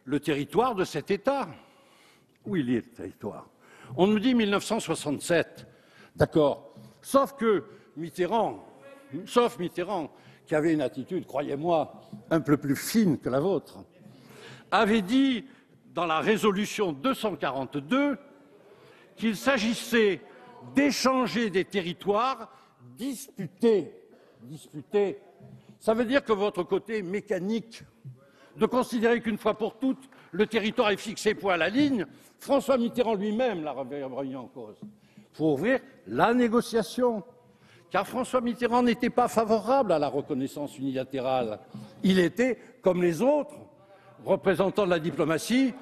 le territoire de cet État? Où il est, le territoire? On nous dit 1967. D'accord. Sauf Mitterrand, qui avait une attitude, croyez-moi, un peu plus fine que la vôtre, avait dit dans la résolution 242 qu'il s'agissait d'échanger des territoires disputés. Disputés, ça veut dire que votre côté mécanique de considérer qu'une fois pour toutes le territoire est fixé point à la ligne, François Mitterrand lui-même l'a remis en cause. Il faut ouvrir la négociation, car François Mitterrand n'était pas favorable à la reconnaissance unilatérale. Il était, comme les autres, représentant de la diplomatie.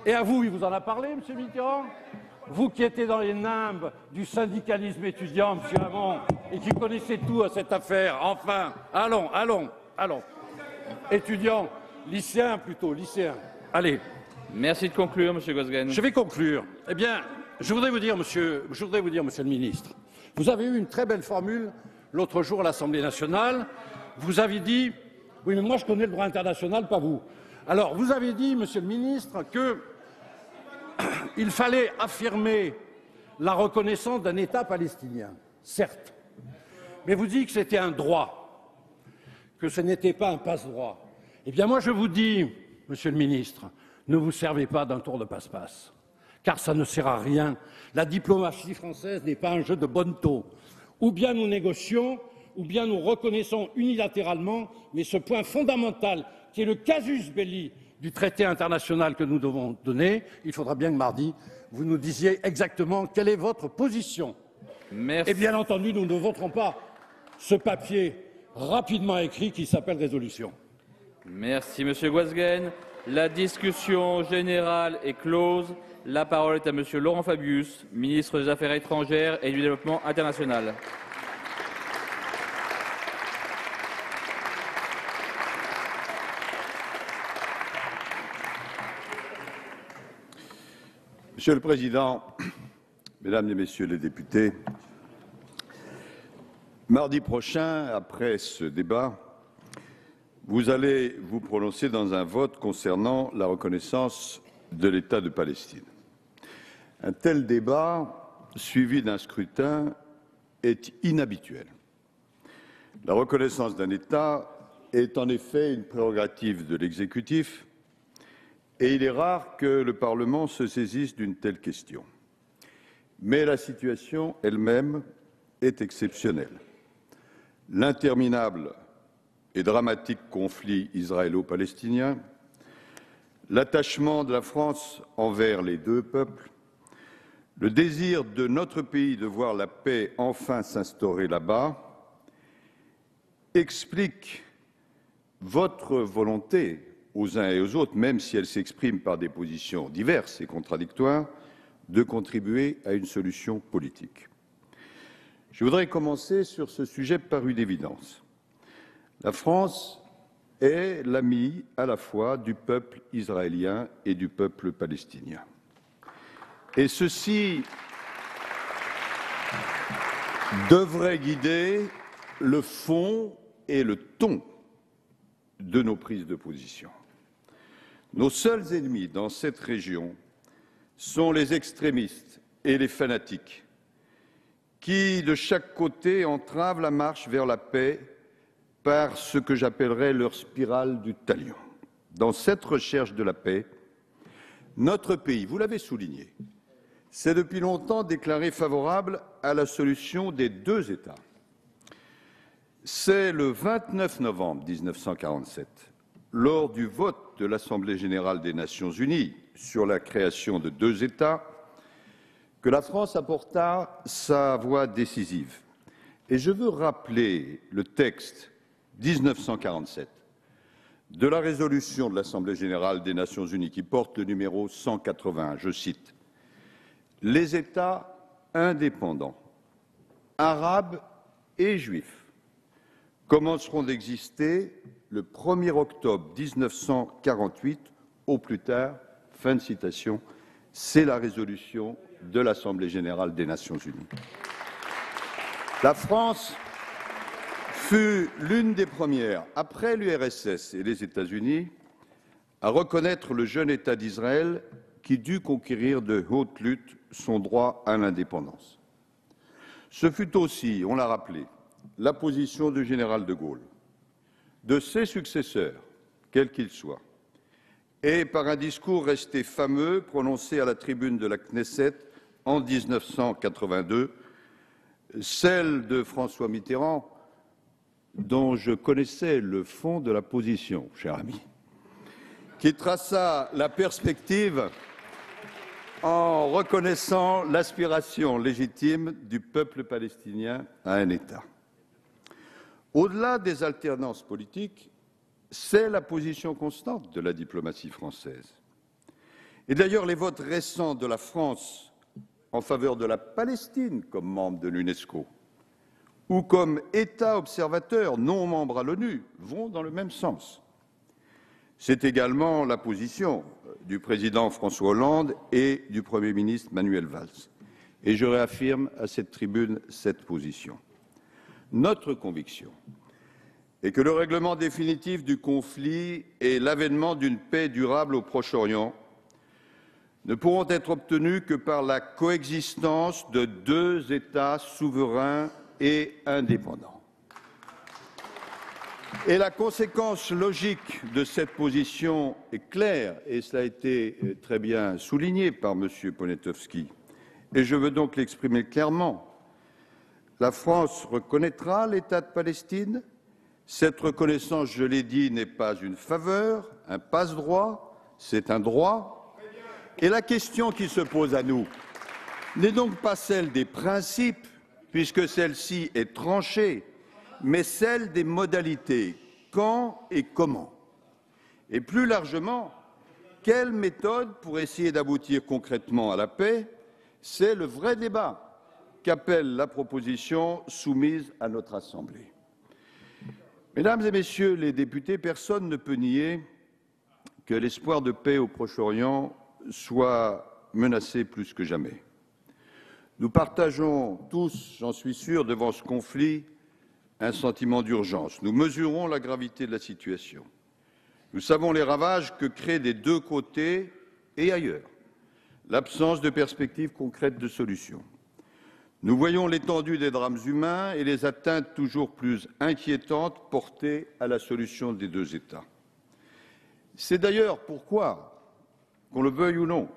Et à vous, il vous en a parlé, M. Mitterrand? Vous qui étiez dans les nimbes du syndicalisme étudiant, M. Hamon, et qui connaissez tout à cette affaire, enfin, allons. Étudiants, lycéens plutôt, lycéens. Allez. Merci de conclure, M. Gosgen. Je vais conclure. Eh bien, je voudrais vous dire, monsieur le ministre, vous avez eu une très belle formule l'autre jour à l'Assemblée nationale. Vous avez dit, oui, mais moi je connais le droit international, pas vous. Alors, vous avez dit, monsieur le ministre, qu'il fallait affirmer la reconnaissance d'un État palestinien, certes, mais vous dites que c'était un droit, que ce n'était pas un passe-droit. Eh bien, moi, je vous dis, monsieur le ministre, ne vous servez pas d'un tour de passe-passe, car ça ne sert à rien. La diplomatie française n'est pas un jeu de bonneteau. Ou bien nous négocions, ou bien nous reconnaissons unilatéralement, mais ce point fondamental, qui est le casus belli du traité international que nous devons donner, il faudra bien que mardi, vous nous disiez exactement quelle est votre position. Merci. Et bien entendu, nous ne voterons pas ce papier rapidement écrit qui s'appelle résolution. Merci, Monsieur Gosgen. La discussion générale est close. La parole est à Monsieur Laurent Fabius, ministre des Affaires étrangères et du Développement international. Monsieur le Président, Mesdames et Messieurs les députés, mardi prochain, après ce débat, vous allez vous prononcer dans un vote concernant la reconnaissance de l'État de Palestine. Un tel débat, suivi d'un scrutin, est inhabituel. La reconnaissance d'un État est en effet une prérogative de l'exécutif et il est rare que le Parlement se saisisse d'une telle question. Mais la situation elle-même est exceptionnelle. L'interminable et dramatique conflit israélo-palestinien, l'attachement de la France envers les deux peuples, le désir de notre pays de voir la paix enfin s'instaurer là-bas, expliquent votre volonté aux uns et aux autres, même si elle s'exprime par des positions diverses et contradictoires, de contribuer à une solution politique. Je voudrais commencer sur ce sujet par une évidence. La France est l'ami à la fois du peuple israélien et du peuple palestinien. Et ceci devrait guider le fond et le ton de nos prises de position. Nos seuls ennemis dans cette région sont les extrémistes et les fanatiques qui, de chaque côté, entravent la marche vers la paix par ce que j'appellerais leur spirale du talion. Dans cette recherche de la paix, notre pays, vous l'avez souligné, s'est depuis longtemps déclaré favorable à la solution des deux États. C'est le 29 novembre 1947, lors du vote de l'Assemblée générale des Nations unies sur la création de deux États, que la France apporta sa voix décisive. Et je veux rappeler le texte 1947 de la résolution de l'Assemblée générale des Nations unies qui porte le numéro 181. Je cite: « Les États indépendants, arabes et juifs, commenceront d'exister le 1er octobre 1948 au plus tard. » Fin de citation. C'est la résolution de l'Assemblée générale des Nations unies. La France fut l'une des premières, après l'URSS et les États-Unis, à reconnaître le jeune État d'Israël qui dut conquérir de haute lutte son droit à l'indépendance. Ce fut aussi, on l'a rappelé, la position du général de Gaulle, de ses successeurs, quels qu'ils soient, et par un discours resté fameux prononcé à la tribune de la Knesset en 1982, celle de François Mitterrand, dont je connaissais le fond de la position, cher ami, qui traça la perspective en reconnaissant l'aspiration légitime du peuple palestinien à un État. Au-delà des alternances politiques, c'est la position constante de la diplomatie française. Et d'ailleurs, les votes récents de la France en faveur de la Palestine comme membre de l'UNESCO ou comme État observateur non membre à l'ONU vont dans le même sens. C'est également la position du président François Hollande et du Premier ministre Manuel Valls. Et je réaffirme à cette tribune cette position. Notre conviction est que le règlement définitif du conflit et l'avènement d'une paix durable au Proche-Orient ne pourront être obtenus que par la coexistence de deux États souverains et indépendants. Et la conséquence logique de cette position est claire, et cela a été très bien souligné par M. Poniatowski, et je veux donc l'exprimer clairement. La France reconnaîtra l'État de Palestine. Cette reconnaissance, je l'ai dit, n'est pas une faveur, un passe-droit, c'est un droit. Et la question qui se pose à nous n'est donc pas celle des principes, puisque celle-ci est tranchée, mais celle des modalités, quand et comment. Et plus largement, quelle méthode pour essayer d'aboutir concrètement à la paix? C'est le vrai débat qu'appelle la proposition soumise à notre Assemblée. Mesdames et Messieurs les députés, personne ne peut nier que l'espoir de paix au Proche-Orient soit menacé plus que jamais. Nous partageons tous, j'en suis sûr, devant ce conflit, un sentiment d'urgence. Nous mesurons la gravité de la situation. Nous savons les ravages que crée des deux côtés et ailleurs l'absence de perspectives concrètes de solutions. Nous voyons l'étendue des drames humains et les atteintes toujours plus inquiétantes portées à la solution des deux États. C'est d'ailleurs pourquoi, qu'on le veuille ou non,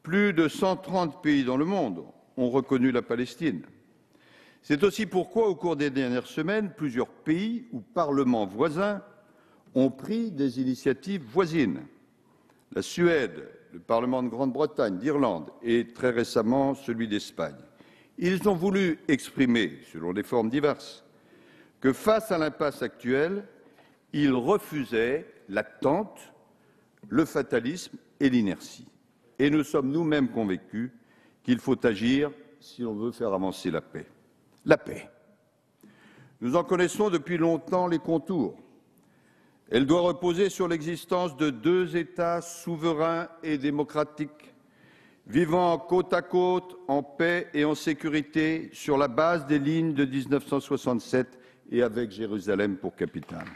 plus de 130 pays dans le monde ont reconnu la Palestine. C'est aussi pourquoi, au cours des dernières semaines, plusieurs pays ou parlements voisins ont pris des initiatives voisines. La Suède, le Parlement de Grande-Bretagne, d'Irlande et très récemment celui d'Espagne. Ils ont voulu exprimer, selon des formes diverses, que face à l'impasse actuelle, ils refusaient l'attente, le fatalisme et l'inertie. Et nous sommes nous-mêmes convaincus qu'il faut agir si l'on veut faire avancer la paix. La paix. Nous en connaissons depuis longtemps les contours. Elle doit reposer sur l'existence de deux États souverains et démocratiques, vivant côte à côte, en paix et en sécurité, sur la base des lignes de 1967 et avec Jérusalem pour capitale.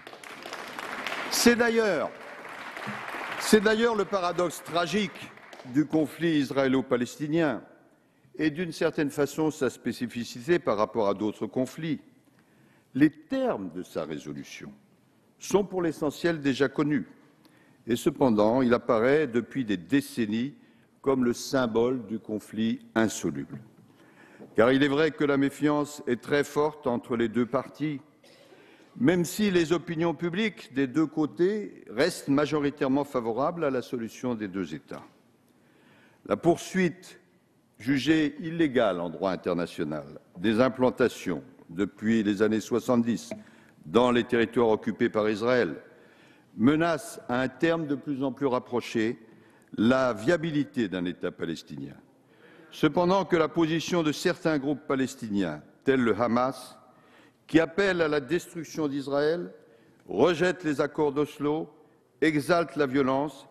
C'est d'ailleurs le paradoxe tragique du conflit israélo-palestinien et d'une certaine façon sa spécificité par rapport à d'autres conflits. Les termes de sa résolution sont pour l'essentiel déjà connus et cependant il apparaît depuis des décennies comme le symbole du conflit insoluble. Car il est vrai que la méfiance est très forte entre les deux parties, même si les opinions publiques des deux côtés restent majoritairement favorables à la solution des deux États. La poursuite jugée illégale en droit international des implantations depuis les années 70 dans les territoires occupés par Israël menace à un terme de plus en plus rapproché la viabilité d'un État palestinien. Cependant que la position de certains groupes palestiniens, tels le Hamas, qui appellent à la destruction d'Israël, rejettent les accords d'Oslo, exaltent la violence,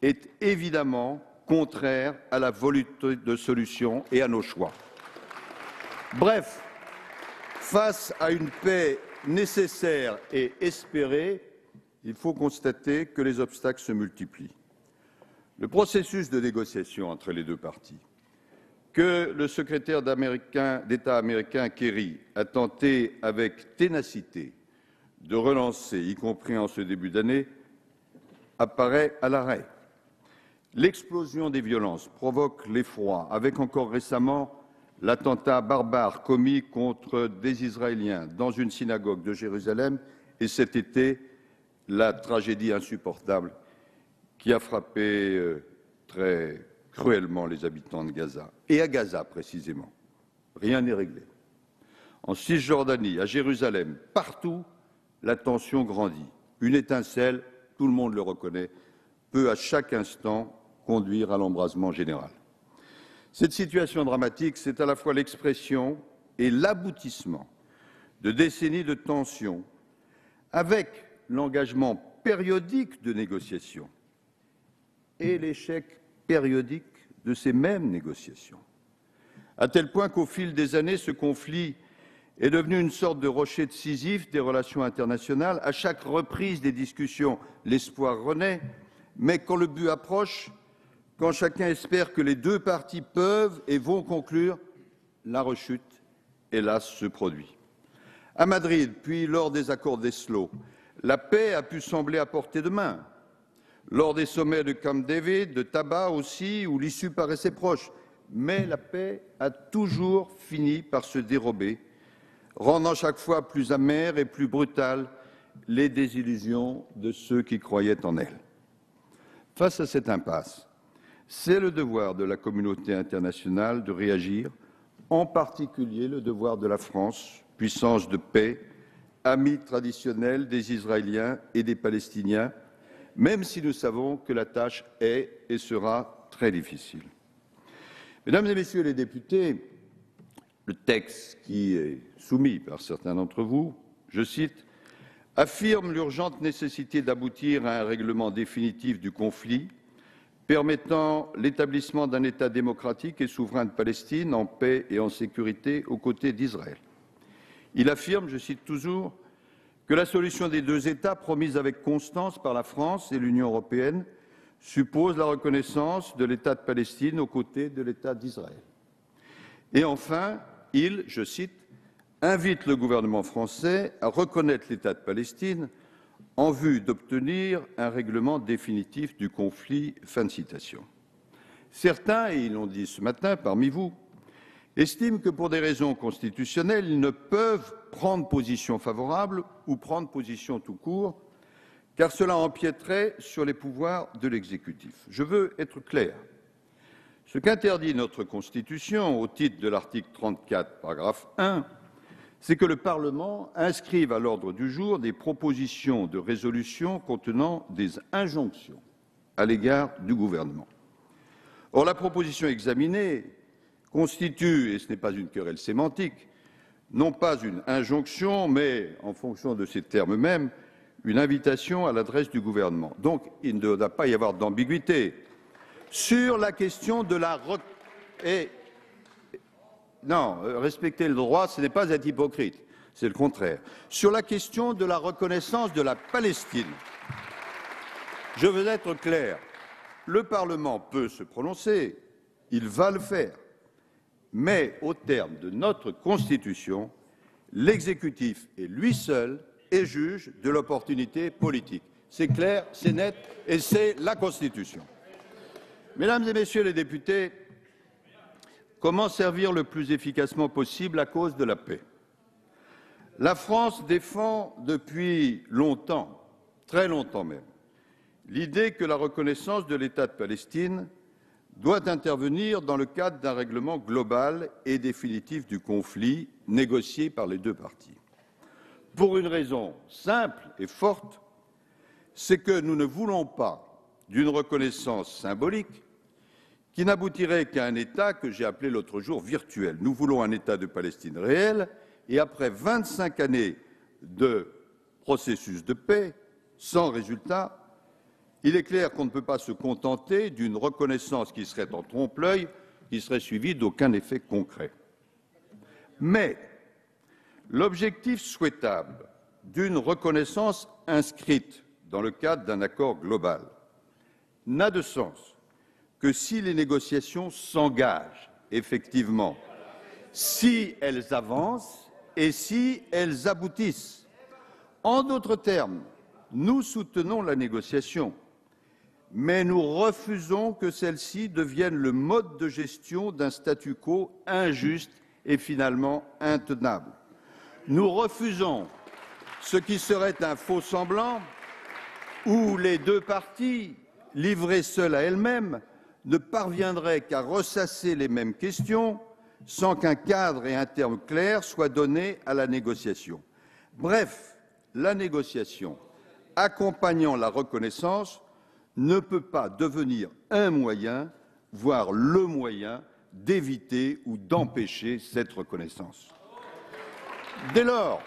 est évidemment contraire à la volonté de solution et à nos choix. Bref, face à une paix nécessaire et espérée, il faut constater que les obstacles se multiplient. Le processus de négociation entre les deux parties, que le secrétaire d'État américain Kerry a tenté avec ténacité de relancer, y compris en ce début d'année, apparaît à l'arrêt. L'explosion des violences provoque l'effroi, avec encore récemment l'attentat barbare commis contre des Israéliens dans une synagogue de Jérusalem et cet été, la tragédie insupportable qui a frappé très cruellement les habitants de Gaza. Et à Gaza, précisément, rien n'est réglé. En Cisjordanie, à Jérusalem, partout, la tension grandit. Une étincelle, tout le monde le reconnaît, peut à chaque instant conduire à l'embrasement général. Cette situation dramatique, c'est à la fois l'expression et l'aboutissement de décennies de tensions, avec l'engagement périodique de négociations et l'échec périodique de ces mêmes négociations, à tel point qu'au fil des années, ce conflit est devenu une sorte de rocher décisif des relations internationales. À chaque reprise des discussions, l'espoir renaît, mais quand le but approche, quand chacun espère que les deux parties peuvent et vont conclure, la rechute, hélas, se produit. À Madrid, puis lors des accords d'Oslo, la paix a pu sembler à portée de main. Lors des sommets de Camp David, de Tabat aussi, où l'issue paraissait proche. Mais la paix a toujours fini par se dérober, rendant chaque fois plus amères et plus brutales les désillusions de ceux qui croyaient en elle. Face à cette impasse, c'est le devoir de la communauté internationale de réagir, en particulier le devoir de la France, puissance de paix, amie traditionnelle des Israéliens et des Palestiniens, même si nous savons que la tâche est et sera très difficile. Mesdames et Messieurs les députés, le texte qui est soumis par certains d'entre vous, je cite, affirme l'urgente nécessité d'aboutir à un règlement définitif du conflit, permettant l'établissement d'un État démocratique et souverain de Palestine en paix et en sécurité aux côtés d'Israël. Il affirme, je cite toujours, que la solution des deux États promise avec constance par la France et l'Union européenne suppose la reconnaissance de l'État de Palestine aux côtés de l'État d'Israël. Et enfin, il, je cite, invite le gouvernement français à reconnaître l'État de Palestine en vue d'obtenir un règlement définitif du conflit. Fin de citation. Certains, et ils l'ont dit ce matin parmi vous, estiment que pour des raisons constitutionnelles, ils ne peuvent prendre position favorable ou prendre position tout court, car cela empiéterait sur les pouvoirs de l'exécutif. Je veux être clair. Ce qu'interdit notre Constitution, au titre de l'article 34, paragraphe 1, c'est que le Parlement inscrive à l'ordre du jour des propositions de résolution contenant des injonctions à l'égard du gouvernement. Or, la proposition examinée constitue, et ce n'est pas une querelle sémantique, non pas une injonction, mais, en fonction de ces termes mêmes, une invitation à l'adresse du gouvernement. Donc, il ne doit pas y avoir d'ambiguïté. Sur la question de la... Non, respecter le droit, ce n'est pas être hypocrite, c'est le contraire. Sur la question de la reconnaissance de la Palestine, je veux être clair, le Parlement peut se prononcer, il va le faire, mais au terme de notre Constitution, l'exécutif est lui seul et juge de l'opportunité politique. C'est clair, c'est net et c'est la Constitution. Mesdames et Messieurs les députés, comment servir le plus efficacement possible la cause de la paix? La France défend depuis longtemps, très longtemps même, l'idée que la reconnaissance de l'État de Palestine doit intervenir dans le cadre d'un règlement global et définitif du conflit négocié par les deux parties. Pour une raison simple et forte, c'est que nous ne voulons pas d'une reconnaissance symbolique qui n'aboutirait qu'à un État que j'ai appelé l'autre jour virtuel. Nous voulons un État de Palestine réel et après 25 années de processus de paix sans résultat, il est clair qu'on ne peut pas se contenter d'une reconnaissance qui serait en trompe-l'œil, qui serait suivie d'aucun effet concret. Mais l'objectif souhaitable d'une reconnaissance inscrite dans le cadre d'un accord global n'a de sens que si les négociations s'engagent effectivement, si elles avancent et si elles aboutissent. En d'autres termes, nous soutenons la négociation, mais nous refusons que celle-ci devienne le mode de gestion d'un statu quo injuste et finalement intenable. Nous refusons ce qui serait un faux semblant où les deux parties, livrées seules à elles-mêmes, ne parviendraient qu'à ressasser les mêmes questions sans qu'un cadre et un terme clair soient donnés à la négociation. Bref, la négociation accompagnant la reconnaissance ne peut pas devenir un moyen, voire le moyen, d'éviter ou d'empêcher cette reconnaissance. Dès lors,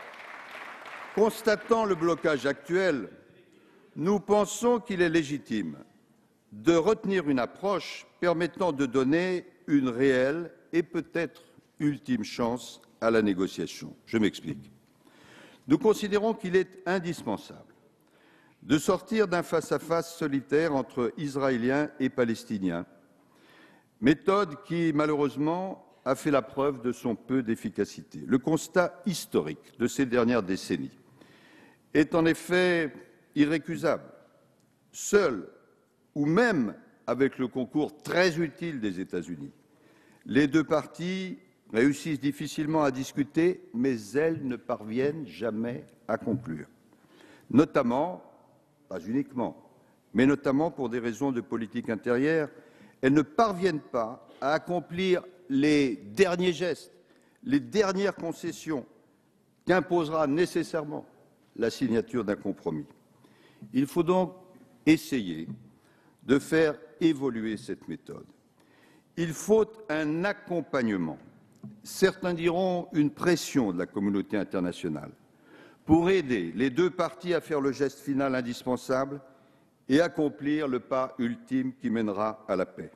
constatant le blocage actuel, nous pensons qu'il est légitime de retenir une approche permettant de donner une réelle et peut-être ultime chance à la négociation. Je m'explique. Nous considérons qu'il est indispensable de sortir d'un face-à-face solitaire entre Israéliens et Palestiniens, méthode qui, malheureusement, a fait la preuve de son peu d'efficacité. Le constat historique de ces dernières décennies est en effet irrécusable. Seuls, ou même avec le concours très utile des États-Unis, les deux parties réussissent difficilement à discuter, mais elles ne parviennent jamais à conclure. Notamment, pas uniquement, mais notamment pour des raisons de politique intérieure, elles ne parviennent pas à accomplir les derniers gestes, les dernières concessions qu'imposera nécessairement la signature d'un compromis. Il faut donc essayer de faire évoluer cette méthode. Il faut un accompagnement, certains diront une pression de la communauté internationale, pour aider les deux parties à faire le geste final indispensable et accomplir le pas ultime qui mènera à la paix.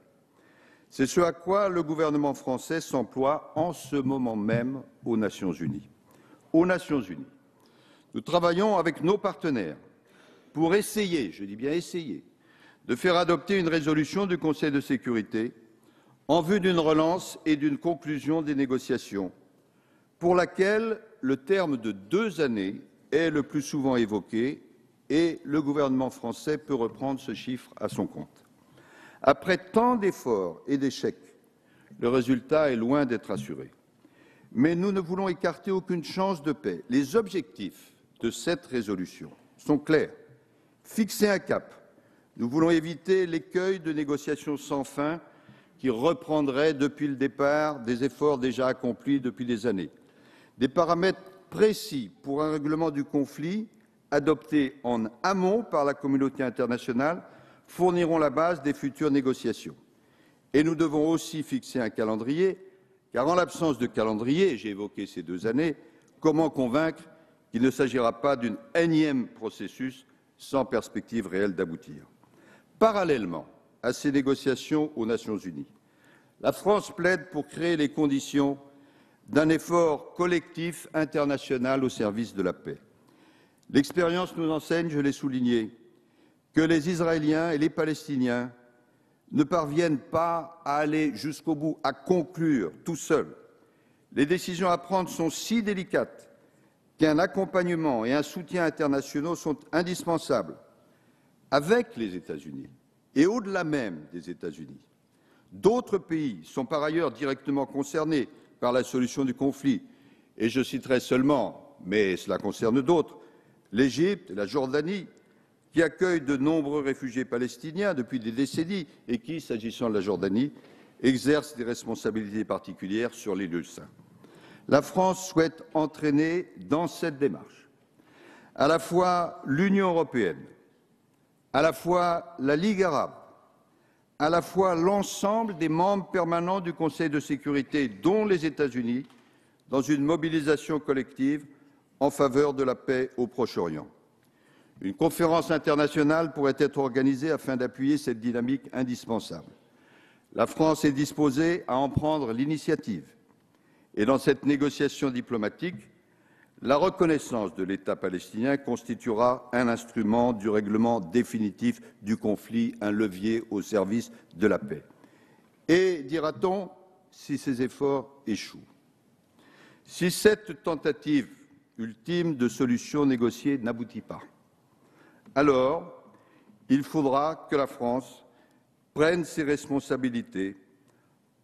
C'est ce à quoi le gouvernement français s'emploie en ce moment même aux Nations Unies. Aux Nations Unies, nous travaillons avec nos partenaires pour essayer, je dis bien essayer, de faire adopter une résolution du Conseil de sécurité en vue d'une relance et d'une conclusion des négociations, pour laquelle le terme de 2 années est le plus souvent évoqué et le gouvernement français peut reprendre ce chiffre à son compte. Après tant d'efforts et d'échecs, le résultat est loin d'être assuré. Mais nous ne voulons écarter aucune chance de paix. Les objectifs de cette résolution sont clairs. Fixer un cap. Nous voulons éviter l'écueil de négociations sans fin qui reprendraient depuis le départ des efforts déjà accomplis depuis des années. Des paramètres précis pour un règlement du conflit adoptés en amont par la communauté internationale fourniront la base des futures négociations. Et nous devons aussi fixer un calendrier, car en l'absence de calendrier, j'ai évoqué ces 2 années, comment convaincre qu'il ne s'agira pas d'un énième processus sans perspective réelle d'aboutir? Parallèlement à ces négociations aux Nations Unies, la France plaide pour créer les conditions d'un effort collectif international au service de la paix. L'expérience nous enseigne, je l'ai souligné, que les Israéliens et les Palestiniens ne parviennent pas à aller jusqu'au bout, à conclure tout seuls. Les décisions à prendre sont si délicates qu'un accompagnement et un soutien internationaux sont indispensables, avec les États-Unis, et au-delà même des États-Unis. D'autres pays sont par ailleurs directement concernés par la solution du conflit, et je citerai seulement, mais cela concerne d'autres, l'Égypte et la Jordanie, qui accueillent de nombreux réfugiés palestiniens depuis des décennies et qui, s'agissant de la Jordanie, exercent des responsabilités particulières sur les lieux saints. La France souhaite entraîner dans cette démarche à la fois l'Union européenne, à la fois la Ligue arabe, à la fois l'ensemble des membres permanents du Conseil de sécurité, dont les États-Unis, dans une mobilisation collective en faveur de la paix au Proche-Orient. Une conférence internationale pourrait être organisée afin d'appuyer cette dynamique indispensable. La France est disposée à en prendre l'initiative. Et dans cette négociation diplomatique, la reconnaissance de l'État palestinien constituera un instrument du règlement définitif du conflit, un levier au service de la paix. Et, dira-t-on, si ces efforts échouent, si cette tentative ultime de solution négociée n'aboutit pas, alors il faudra que la France prenne ses responsabilités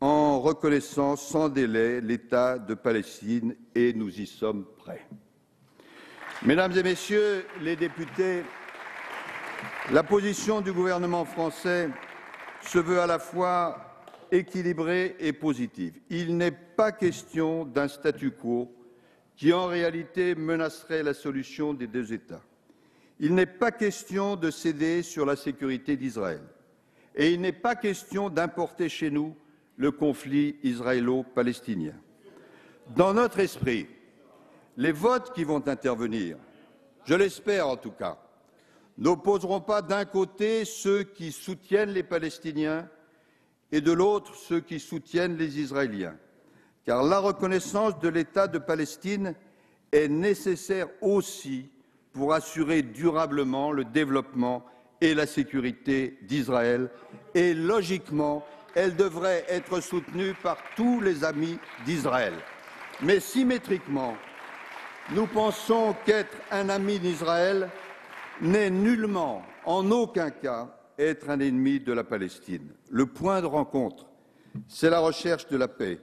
en reconnaissant sans délai l'État de Palestine, et nous y sommes prêts. Mesdames et Messieurs les députés, la position du gouvernement français se veut à la fois équilibrée et positive. Il n'est pas question d'un statu quo qui, en réalité, menacerait la solution des deux États. Il n'est pas question de céder sur la sécurité d'Israël. Et il n'est pas question d'importer chez nous le conflit israélo-palestinien. Dans notre esprit, les votes qui vont intervenir, je l'espère en tout cas, n'opposeront pas d'un côté ceux qui soutiennent les Palestiniens et de l'autre ceux qui soutiennent les Israéliens, car la reconnaissance de l'État de Palestine est nécessaire aussi pour assurer durablement le développement et la sécurité d'Israël, et logiquement, elle devrait être soutenue par tous les amis d'Israël. Mais symétriquement, nous pensons qu'être un ami d'Israël n'est nullement, en aucun cas, être un ennemi de la Palestine. Le point de rencontre, c'est la recherche de la paix,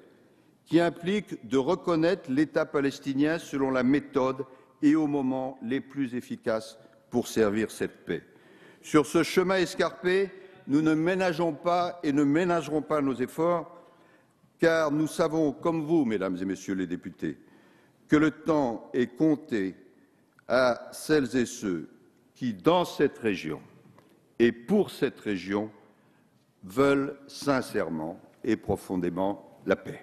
qui implique de reconnaître l'État palestinien selon la méthode et au moment les plus efficaces pour servir cette paix. Sur ce chemin escarpé, nous ne ménageons pas et ne ménagerons pas nos efforts, car nous savons, comme vous, mesdames et messieurs les députés, que le temps est compté à celles et ceux qui, dans cette région et pour cette région, veulent sincèrement et profondément la paix.